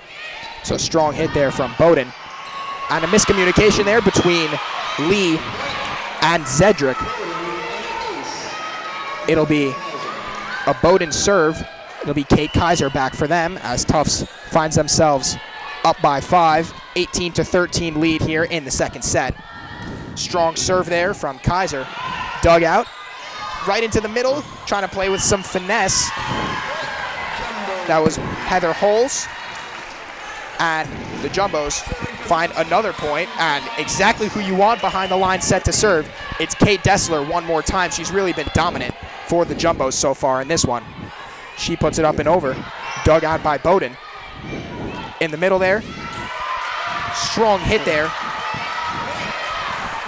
So strong hit there from Bowdoin. And a miscommunication there between Lee and Zedrick. It'll be a Bowdoin serve. It'll be Kate Kaiser back for them as Tufts finds themselves up by 5, 18-13 lead here in the second set. Strong serve there from Kaiser. Dug out, right into the middle, trying to play with some finesse. That was Heather Holes. And the Jumbos find another point, and exactly who you want behind the line set to serve. It's Kate Dessler one more time. She's really been dominant for the Jumbos so far in this one. She puts it up and over. Dug out by Bowdoin. In the middle there. Strong hit there.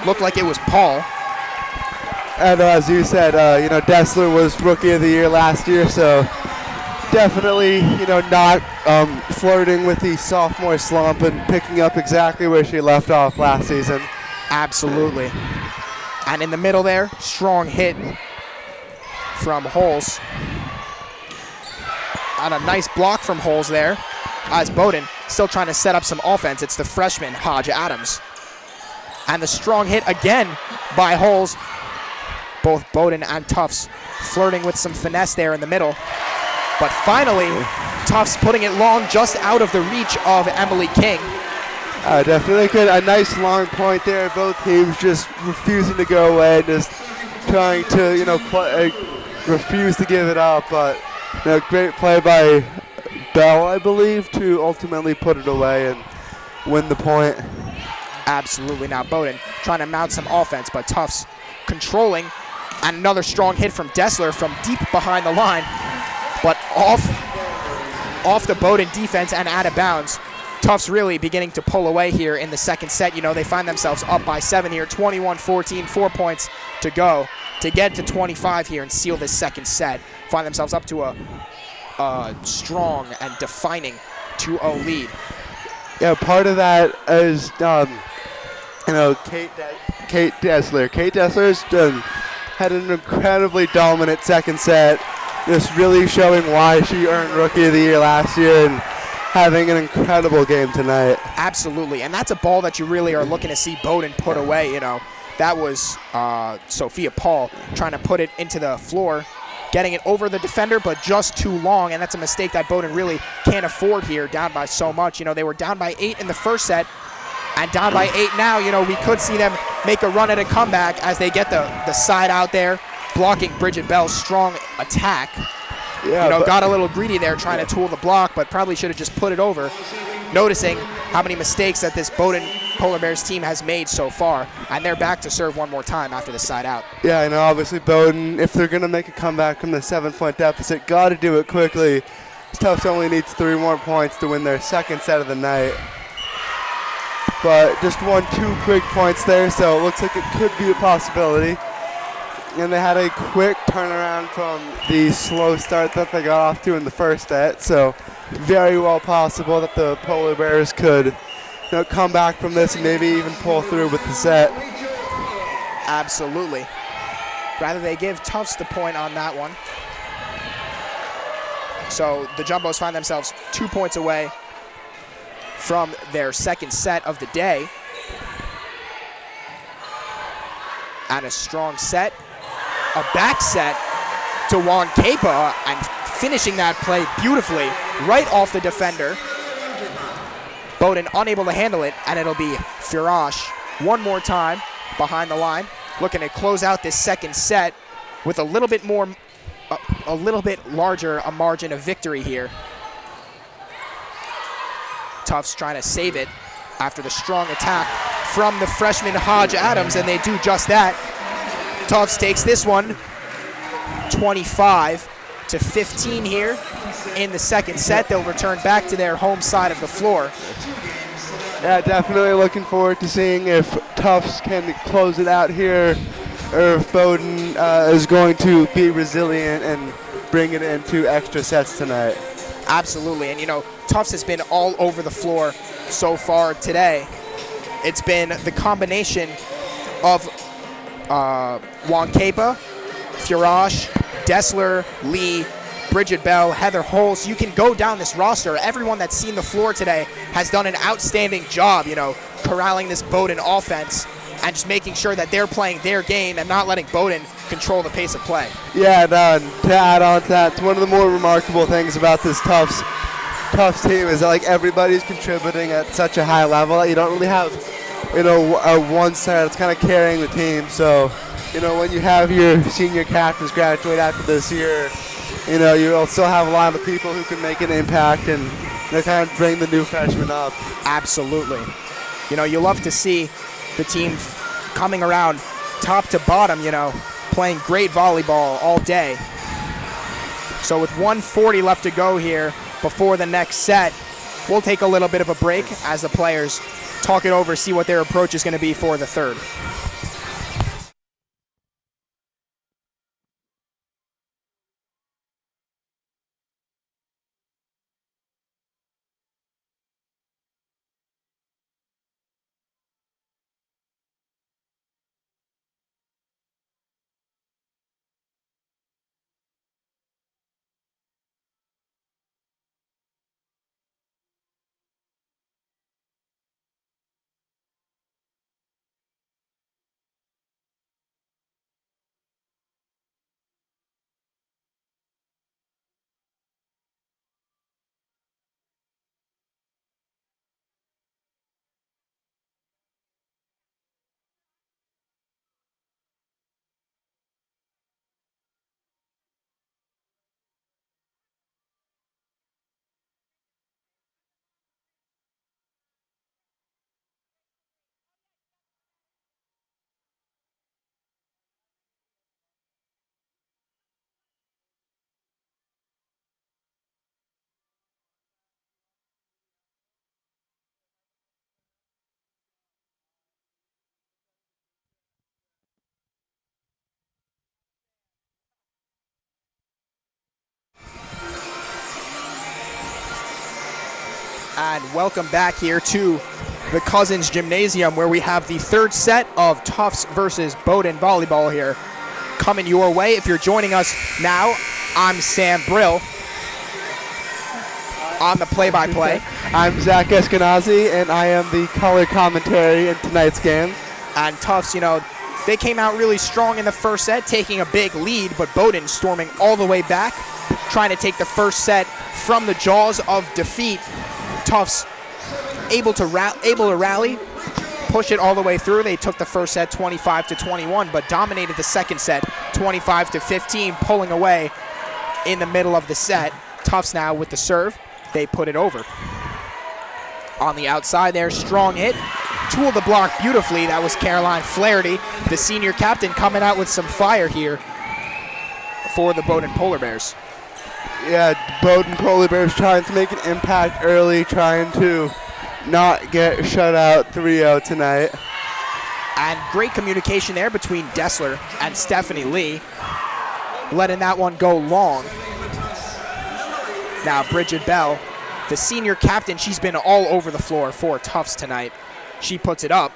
Looked like it was Paul. And as you said, Dessler was Rookie of the Year last year, so definitely, not flirting with the sophomore slump and picking up exactly where she left off last season. Absolutely. And in the middle there, strong hit from Holes. And a nice block from Holes there as Bowdoin still trying to set up some offense. It's the freshman, Hodge Adams. And the strong hit again by Holes. Both Bowdoin and Tufts flirting with some finesse there in the middle. But finally, Tufts putting it long just out of the reach of Emily King. Definitely good. A nice long point there. Both teams just refusing to go away, just trying to, refuse to give it up. But great play by Bell, I believe, to ultimately put it away and win the point. Absolutely. Now Bowdoin trying to mount some offense, but Tufts controlling. And another strong hit from Dessler from deep behind the line, but off the Bowdoin defense and out of bounds. Tufts really beginning to pull away here in the second set. You know, they find themselves up by 7 here, 21-14, 4 points to go to get to 25 here and seal this second set. Find themselves up to a strong and defining 2-0 lead. Yeah, part of that is, Kate Dessler. Kate Dessler's had an incredibly dominant second set, just really showing why she earned Rookie of the Year last year and having an incredible game tonight. Absolutely, and that's a ball that you really are looking to see Bowdoin put away. You know, that was Sophia Paul trying to put it into the floor, getting it over the defender, but just too long, and that's a mistake that Bowdoin really can't afford here, down by so much. You know, they were down by 8 in the first set, and down by 8 now. You know, we could see them make a run at a comeback as they get the side out there, blocking Bridget Bell's strong attack. Yeah, you know, got a little greedy there trying to tool the block, but probably should have just put it over, noticing how many mistakes that this Bowdoin Polar Bears team has made so far, and they're back to serve one more time after the side out. Yeah, I know, obviously Bowdoin, if they're going to make a comeback from the 7-point deficit, got to do it quickly. Tufts only needs 3 more points to win their second set of the night. But just 2 quick points there, so it looks like it could be a possibility. And they had a quick turnaround from the slow start that they got off to in the first set, so very well possible that the Polar Bears could come back from this and maybe even pull through with the set. Absolutely. Rather they give Tufts the point on that one. So the Jumbos find themselves 2 points away from their second set of the day. And a strong set. A back set to Juan Kepa, and finishing that play beautifully right off the defender. Bowdoin unable to handle it, and it'll be Firash one more time behind the line, looking to close out this second set with a little bit larger a margin of victory here. Tufts trying to save it after the strong attack from the freshman Hodge Adams, and they do just that. Tufts takes this one 25-15 here in the second set. They'll return back to their home side of the floor. Yeah, definitely looking forward to seeing if Tufts can close it out here, or if Bowdoin is going to be resilient and bring it into extra sets tonight. Absolutely, and you know, Tufts has been all over the floor so far today. It's been the combination of Juan Kepa, Firash, Dessler, Lee, Bridget Bell, Heather Holtz. You can go down this roster. Everyone that's seen the floor today has done an outstanding job, you know, corralling this Bowdoin offense and just making sure that they're playing their game and not letting Bowdoin control the pace of play. Yeah, to add on to that, one of the more remarkable things about this Tufts team is that, like, everybody's contributing at such a high level that you don't really have, a one side that's kind of carrying the team. So, when you have your senior captains graduate after this year, you'll still have a lot of people who can make an impact and kind of bring the new freshmen up. Absolutely. You love to see the team coming around top to bottom, playing great volleyball all day. So with 1:40 left to go here before the next set, we'll take a little bit of a break as the players talk it over, see what their approach is going to be for the third. And welcome back here to the Cousins Gymnasium, where we have the third set of Tufts versus Bowdoin volleyball here coming your way. If you're joining us now, I'm Sam Brill on the play-by-play. I'm Zach Eskenazi, and I am the color commentary in tonight's game. And Tufts, they came out really strong in the first set, taking a big lead, but Bowdoin storming all the way back, trying to take the first set from the jaws of defeat. Tufts able to rally, push it all the way through. They took the first set 25-21, but dominated the second set 25-15, pulling away in the middle of the set. Tufts now with the serve. They put it over. On the outside there, strong hit. Tooled the block beautifully. That was Caroline Flaherty, the senior captain, coming out with some fire here for the Bowdoin Polar Bears. Yeah, Bowdoin Polar Bears trying to make an impact early, trying to not get shut out 3-0 tonight. And great communication there between Dessler and Stephanie Lee, letting that one go long. Now Bridget Bell, the senior captain, she's been all over the floor for Tufts tonight. She puts it up,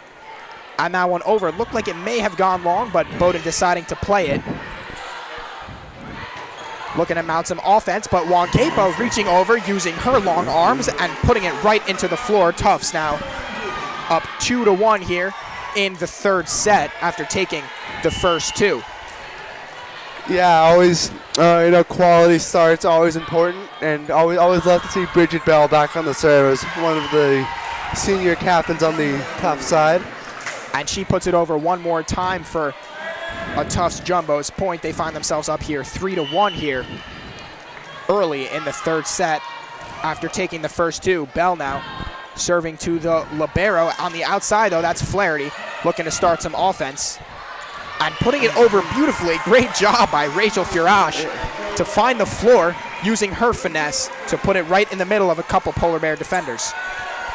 and that one over. Looked like it may have gone long, but Bowdoin deciding to play it. Looking to mount some offense, but Wankepo reaching over, using her long arms and putting it right into the floor. Tufts now up 2-1 here in the third set after taking the first two. Yeah, always, quality starts, always important, and always love to see Bridget Bell back on the serve as one of the senior captains on the Tufts side. And she puts it over one more time for a Tufts Jumbo's point. They find themselves up here 3-1 here early in the third set after taking the first two. Bell now serving to the libero. On the outside, though, that's Flaherty looking to start some offense and putting it over beautifully. Great job by Rachel Furash to find the floor, using her finesse to put it right in the middle of a couple Polar Bear defenders.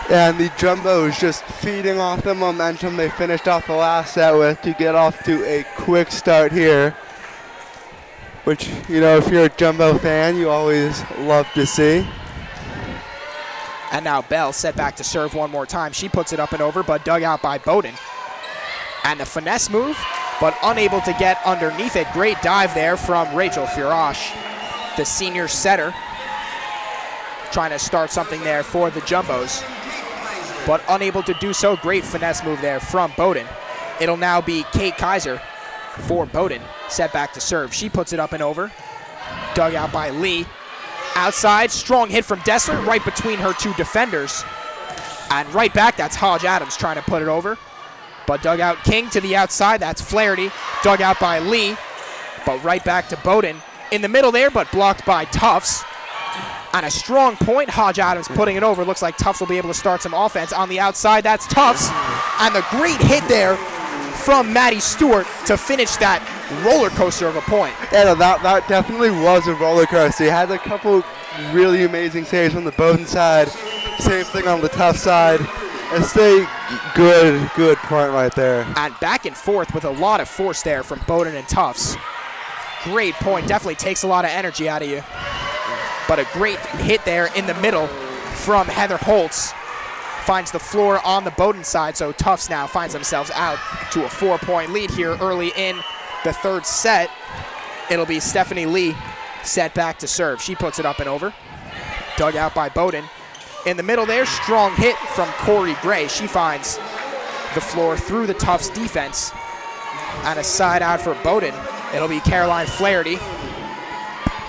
And the Jumbos just feeding off the momentum they finished off the last set with to get off to a quick start here, which, if you're a Jumbo fan, you always love to see. And now Bell set back to serve one more time. She puts it up and over, but dug out by Bowdoin. And the finesse move, but unable to get underneath it. Great dive there from Rachel Furash, the senior setter, trying to start something there for the Jumbos, but unable to do so. Great finesse move there from Bowdoin. It'll now be Kate Kaiser for Bowdoin, set back to serve. She puts it up and over, dug out by Lee. Outside, strong hit from Dessler, right between her two defenders. And right back, that's Hodge Adams trying to put it over. But dug out King to the outside, that's Flaherty. Dug out by Lee, but right back to Bowdoin. In the middle there, but blocked by Tufts. And a strong point, Hodge Adams putting it over. Looks like Tufts will be able to start some offense. On the outside, that's Tufts. And the great hit there from Maddie Stewart to finish that roller coaster of a point. Yeah, that definitely was a roller coaster. He had a couple really amazing saves on the Bowdoin side. Same thing on the Tufts side. It's a good point right there. And back and forth with a lot of force there from Bowdoin and Tufts. Great point. Definitely takes a lot of energy out of you. But a great hit there in the middle from Heather Holtz. Finds the floor on the Bowdoin side, so Tufts now finds themselves out to a 4-point lead here early in the third set. It'll be Stephanie Lee set back to serve. She puts it up and over. Dug out by Bowdoin. In the middle there, strong hit from Corey Gray. She finds the floor through the Tufts defense. And a side out for Bowdoin. It'll be Caroline Flaherty,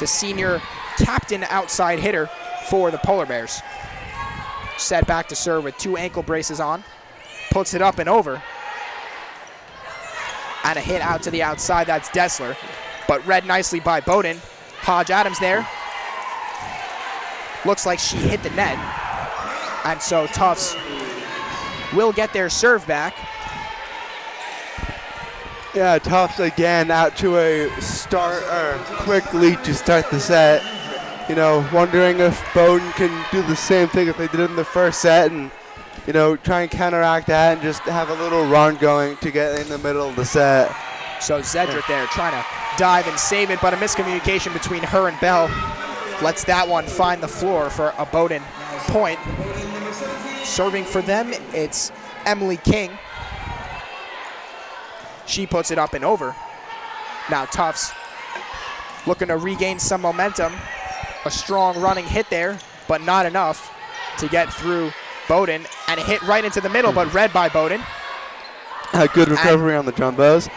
the senior captain outside hitter for the Polar Bears. Set back to serve with two ankle braces on. Puts it up and over. And a hit out to the outside, that's Dessler. But read nicely by Bowdoin. Hodge Adams there. Looks like she hit the net. And so Tufts will get their serve back. Yeah, Tufts again out to a quick lead to start the set. Wondering if Bowdoin can do the same thing if they did in the first set and, try and counteract that and just have a little run going to get in the middle of the set. So Zedrick there trying to dive and save it, but a miscommunication between her and Bell lets that one find the floor for a Bowdoin point. Serving for them, it's Emily King. She puts it up and over. Now Tufts looking to regain some momentum. A strong running hit there, but not enough to get through Bowdoin, and a hit right into the middle, but read by Bowdoin. Good recovery on the jumbos.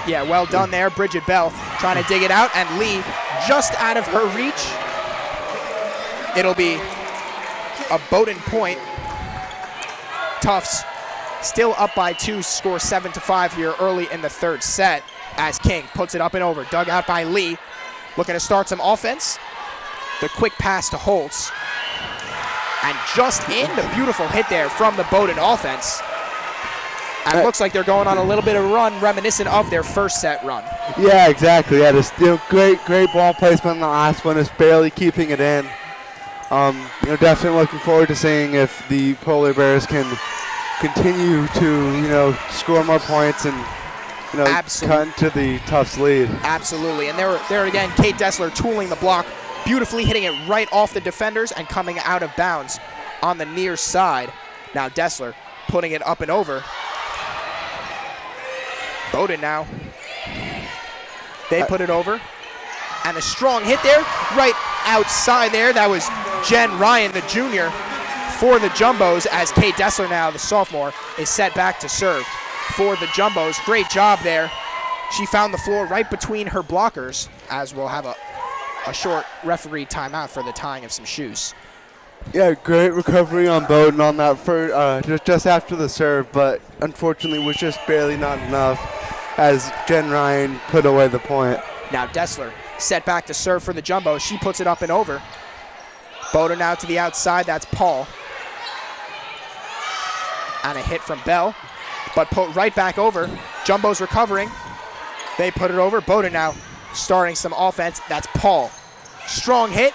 Yeah, well done there. Bridget Bell trying to dig it out, and Lee just out of her reach. It'll be a Bowdoin point. Tufts still up by 2, score 7-5 here early in the third set as King puts it up and over. Dug out by Lee, looking to start some offense. The quick pass to Holtz. And just in, the beautiful hit there from the Bowdoin offense. And it looks like they're going on a little bit of a run reminiscent of their first set run. Yeah, exactly. Yeah, just great ball placement on the last one, just barely keeping it in. Definitely looking forward to seeing if the Polar Bears can continue to score more points and cut into the Tufts lead. Absolutely, and there again, Kate Dessler tooling the block, beautifully hitting it right off the defenders and coming out of bounds on the near side. Now Dessler putting it up and over. Bowdoin now. They put it over. And a strong hit there, right outside there. That was Jen Ryan, the junior, for the Jumbos, as Kate Dessler now, the sophomore, is set back to serve for the Jumbos. Great job there. She found the floor right between her blockers, as we'll have a short referee timeout for the tying of some shoes. Yeah, great recovery on Bowdoin on that first, just after the serve, but unfortunately was just barely not enough as Jen Ryan put away the point. Now Dessler set back to serve for the Jumbos. She puts it up and over. Bowdoin now to the outside. That's Paul. And a hit from Bell, but put right back over. Jumbos recovering. They put it over. Bowdoin now starting some offense. That's Paul. Strong hit.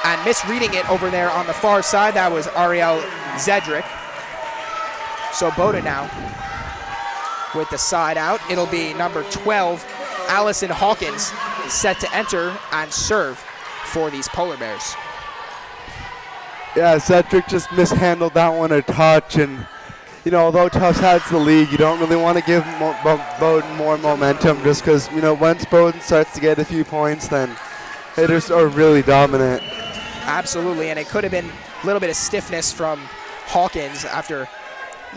And misreading it over there on the far side. That was Ariel Zedrick. So Bowdoin now with the side out. It'll be number 12, Allison Hawkins, set to enter and serve for these Polar Bears. Yeah, Zedrick just mishandled that one a touch, and although Tufts has the lead, you don't really want to give Bowdoin more momentum, just because once Bowdoin starts to get a few points, then they just are really dominant. Absolutely, and it could have been a little bit of stiffness from Hawkins after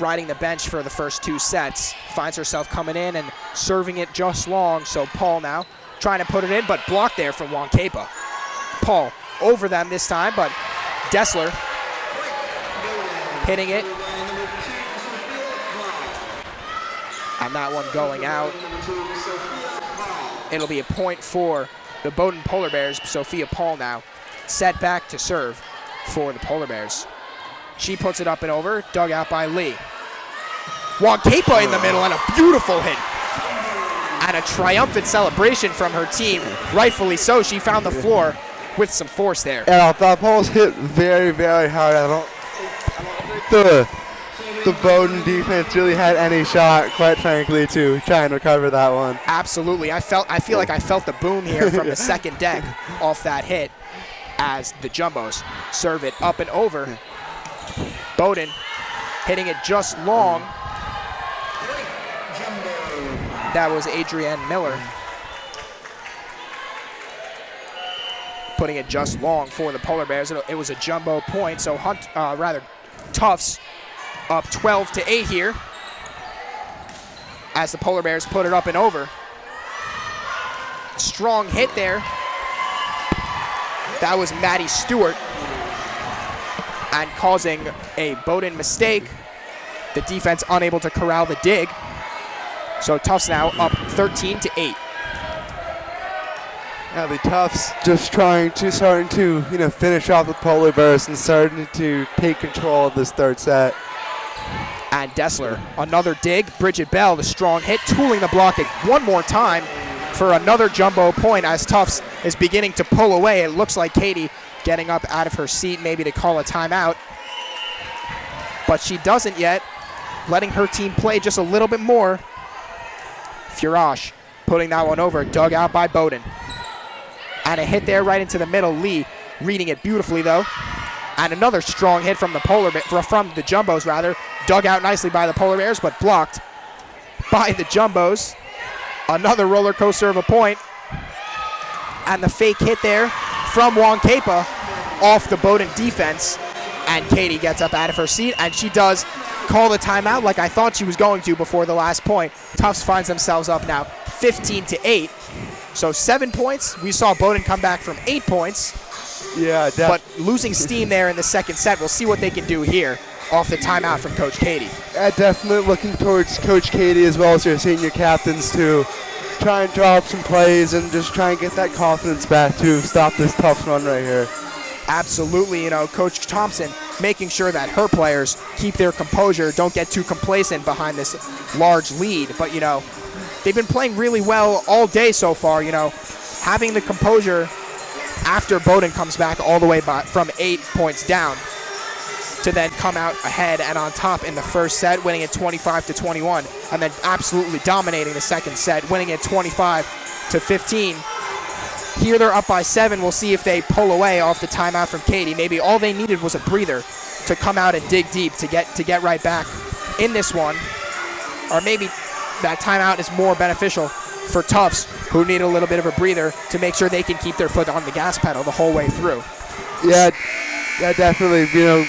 riding the bench for the first 2 sets. Finds herself coming in and serving it just long. So Paul now trying to put it in, but blocked there from Wankepa. Paul over them this time, but Dessler hitting it. And that one going out. It'll be a point for the Bowdoin Polar Bears. Sophia Paul now set back to serve for the Polar Bears. She puts it up and over, dug out by Lee. Wankepa in the middle, and a beautiful hit. And a triumphant celebration from her team. Rightfully so, she found the floor with some force there. Yeah, that ball was hit very, very hard. I don't think the Bowdoin defense really had any shot, quite frankly, to try and recover that one. Absolutely. I feel like I felt the boom here from the second deck off that hit as the Jumbos serve it up and over. Bowdoin hitting it just long. That was Adrienne Miller. Putting it just long for the Polar Bears. It was a jumbo point, so Tufts up 12-8 here as the Polar Bears put it up and over. Strong hit there. That was Maddie Stewart, and causing a Bowdoin mistake. The defense unable to corral the dig. So Tufts now up 13-8. Yeah, the Tufts just starting to finish off the Polar Bears and starting to take control of this third set. And Dessler, another dig. Bridget Bell, the strong hit, tooling the block one more time for another jumbo point as Tufts is beginning to pull away. It looks like Katie getting up out of her seat maybe to call a timeout. But she doesn't yet, letting her team play just a little bit more. Furash putting that one over, dug out by Bowdoin. And a hit there right into the middle. Lee reading it beautifully though. And another strong hit from the Jumbos rather. Dug out nicely by the Polar Bears, but blocked by the Jumbos. Another roller coaster of a point. And the fake hit there from Wankepa off the Bowdoin defense. And Katie gets up out of her seat, and she does call the timeout like I thought she was going to before the last point. Tufts finds themselves up now 15-8. So 7 points. We saw Bowdoin come back from 8 points. Yeah, but losing steam there in the second set. We'll see what they can do here off the timeout from Coach Katie. Definitely looking towards Coach Katie as well as your senior captains to try and draw up some plays and just try and get that confidence back to stop this tough run right here. Absolutely, Coach Thompson making sure that her players keep their composure, don't get too complacent behind this large lead. But, they've been playing really well all day so far, having the composure after Bowdoin comes back all the way from 8 points down to then come out ahead and on top in the first set, winning it 25-21, and then absolutely dominating the second set, winning it 25-15. Here they're up by 7. We'll see if they pull away off the timeout from Katie. Maybe all they needed was a breather to come out and dig deep to get right back in this one. Or maybe that timeout is more beneficial for Tufts, who need a little bit of a breather to make sure they can keep their foot on the gas pedal the whole way through. Yeah, definitely. The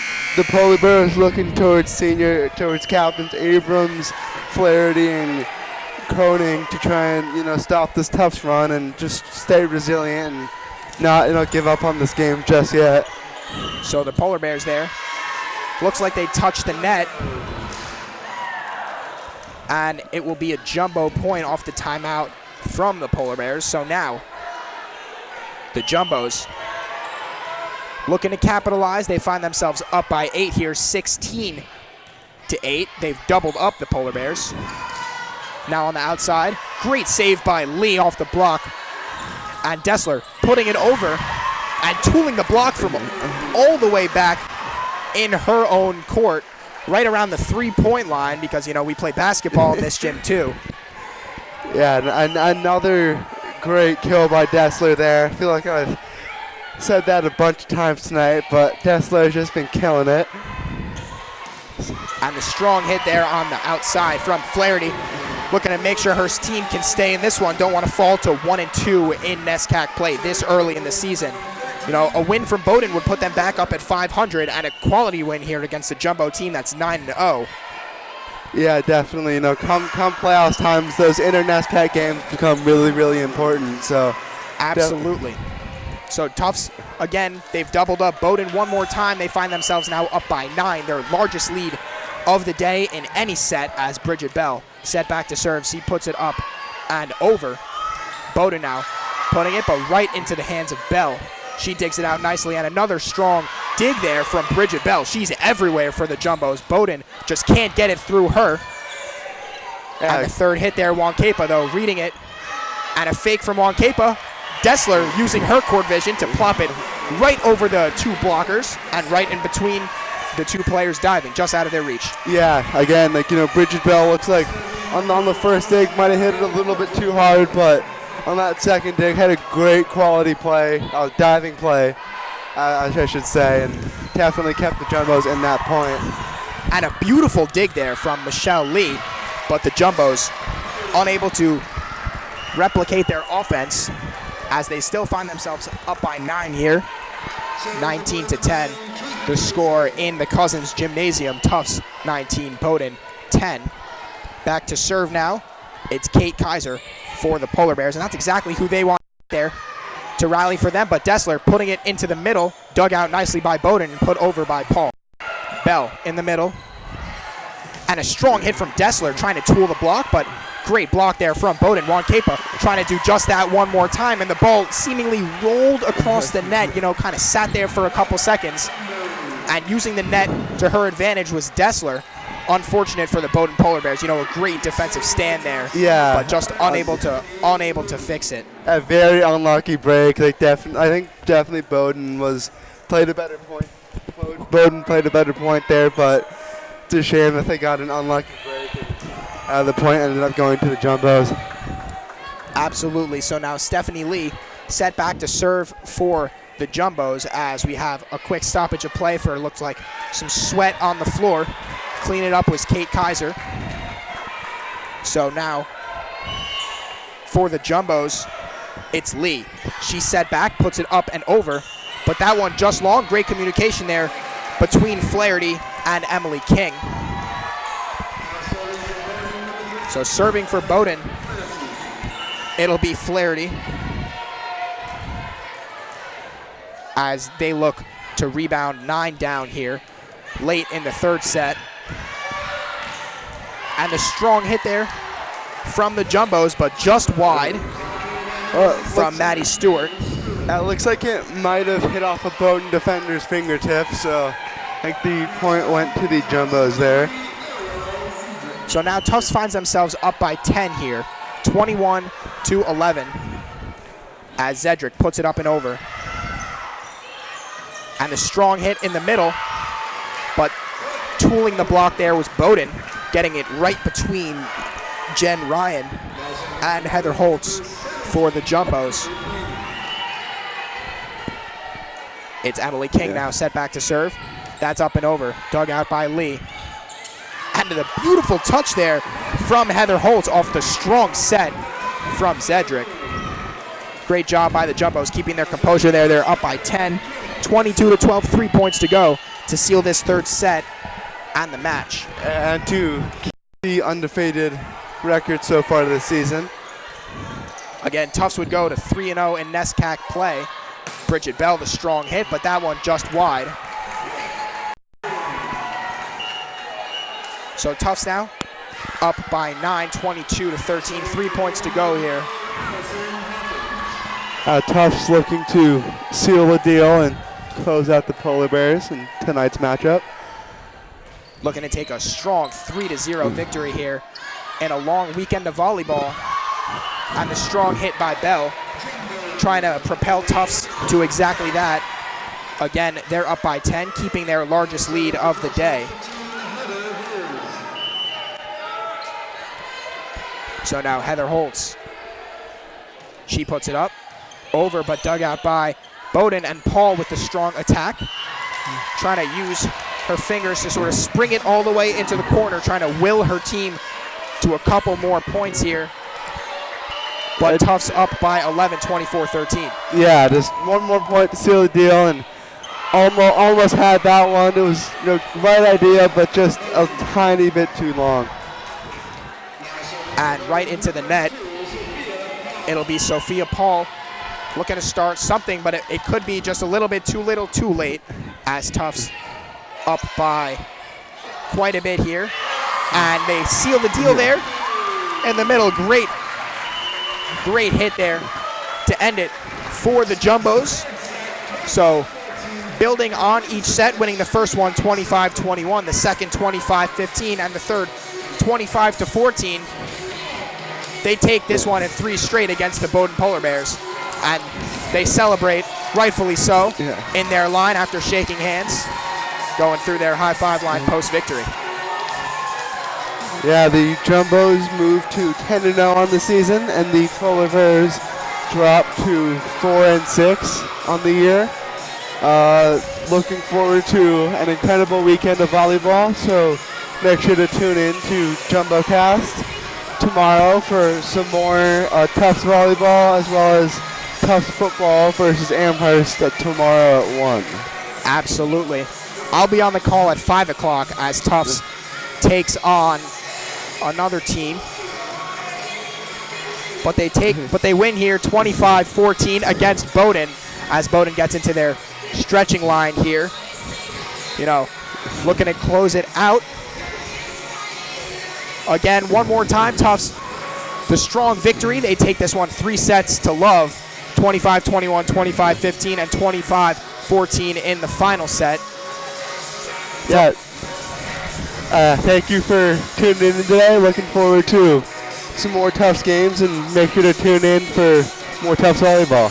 Polar Bears looking towards captains Abrams, Flaherty, and Koenig to try and stop this Tufts run and just stay resilient and not give up on this game just yet. So the Polar Bears there, looks like they touched the net, and it will be a jumbo point off the timeout from the Polar Bears. So now the Jumbos looking to capitalize. They find themselves up by 8 here, 16-8. They've doubled up the Polar Bears. Now on the outside, great save by Lee off the block. And Dessler putting it over and tooling the block from all the way back in her own court, right around the 3-point line, because, we play basketball in this gym too. Yeah, and another great kill by Dessler there. I feel like I've said that a bunch of times tonight, but Dessler's just been killing it. And the strong hit there on the outside from Flaherty, looking to make sure her team can stay in this one. Don't want to fall to 1-2 in NESCAC play this early in the season. A win from Bowdoin would put them back up at 500, and a quality win here against the jumbo team that's 9-0. Yeah, definitely. Come playoffs times, those inter-NESCAC games become really, really important. So absolutely. So Tufts, again, they've doubled up Bowdoin one more time. They find themselves now up by 9, their largest lead of the day in any set, as Bridget Bell set back to serve. She puts it up and over. Bowdoin now putting it, but right into the hands of Bell. She digs it out nicely, and another strong dig there from Bridget Bell. She's everywhere for the Jumbos. Bowdoin just can't get it through her. And the third hit there, Wankepa, though, reading it. And a fake from Wankepa. Dessler using her court vision to plop it right over the 2 blockers and right in between the 2 players diving, just out of their reach. Yeah, again, Bridget Bell looks like on the first dig might have hit it a little bit too hard, but on that second dig had a great quality play, diving play, I should say, and definitely kept the Jumbos in that point. And a beautiful dig there from Michelle Lee, but the Jumbos unable to replicate their offense as they still find themselves up by 9 here, 19-10. The score in the Cousins Gymnasium. Tufts 19, Bowdoin 10. Back to serve now. It's Kate Kaiser for the Polar Bears, and that's exactly who they want there to rally for them. But Dessler putting it into the middle, dug out nicely by Bowdoin and put over by Paul. Bell in the middle. And a strong hit from Dessler trying to tool the block, but great block there from Bowdoin. Wankepa trying to do just that one more time, and the ball seemingly rolled across the net, kind of sat there for a couple seconds. And using the net to her advantage was Dessler. Unfortunate for the Bowdoin Polar Bears, a great defensive stand there. Yeah. But just unable to fix it. A very unlucky break. I think definitely Bowdoin played a better point. Bowdoin played a better point there, but it's a shame that they got an unlucky break. And the point ended up going to the Jumbos. Absolutely. So now Stephanie Lee set back to serve for the Jumbos as we have a quick stoppage of play for it looked like some sweat on the floor. Clean it up was Kate Kaiser. So now for the Jumbos, it's Lee. She set back, puts it up and over, but that one just long. Great communication there between Flaherty and Emily King. So serving for Bowdoin, it'll be Flaherty as they look to rebound 9 down here late in the third set. And a strong hit there from the Jumbos, but just wide from Maddie Stewart. That looks like it might have hit off a Bowdoin defender's fingertips, so I think the point went to the Jumbos there. So now Tufts finds themselves up by 10 here, 21-11, as Zedrick puts it up and over. And a strong hit in the middle, but tooling the block there was Bowdoin, getting it right between Jen Ryan and Heather Holtz for the Jumbos. It's Emily King now set back to serve. That's up and over, dug out by Lee. And the beautiful touch there from Heather Holtz off the strong set from Zedrick. Great job by the Jumbos keeping their composure there. They're up by 10, 22-12, 3 points to go to seal this third set and the match. And to keep the undefeated record so far this season. Again, Tufts would go to 3-0 in NESCAC play. Bridget Bell, the strong hit, but that one just wide. So Tufts now up by 9, 22-13, 3 points to go here. Tufts looking to seal the deal and close out the Polar Bears in tonight's matchup. Looking to take a strong 3-0 victory here in a long weekend of volleyball. And the strong hit by Bell, trying to propel Tufts to exactly that. Again, they're up by 10, keeping their largest lead of the day. So now Heather Holtz. She puts it up, over but dug out by Bowdoin, and Paul with the strong attack. Trying to use her fingers to sort of spring it all the way into the corner, trying to will her team to a couple more points here. But Tufts up by 11, 24-13. Yeah, just one more point to seal the deal, and almost had that one. It was the right idea, but just a tiny bit too long. And right into the net, it'll be Sophia Paul looking to start something, but it could be just a little bit too little, too late, as Tufts up by quite a bit here. And they seal the deal there in the middle. Great hit there to end it for the Jumbos. So building on each set, winning the first one 25-21, the second 25-15, and the third 25-14. They take this one in 3 straight against the Bowdoin Polar Bears, and they celebrate, rightfully so, in their line after shaking hands, going through their high-five line post-victory. Yeah, the Jumbos moved to 10-0 on the season, and the Polar Bears dropped to 4-6 on the year. Looking forward to an incredible weekend of volleyball, so make sure to tune in to JumboCast tomorrow for some more Tufts volleyball, as well as Tufts football versus Amherst tomorrow at 1. Absolutely. I'll be on the call at 5 o'clock as Tufts takes on another team. But they win here 25-14 against Bowdoin, as Bowdoin gets into their stretching line here. You know, looking to close it out. Again, one more time, Tufts, the strong victory. They take this one 3 sets to love, 25-21, 25-15, and 25-14 in the final set. Yeah. Thank you for tuning in today. Looking forward to some more Tufts games, and make sure to tune in for more Tufts volleyball.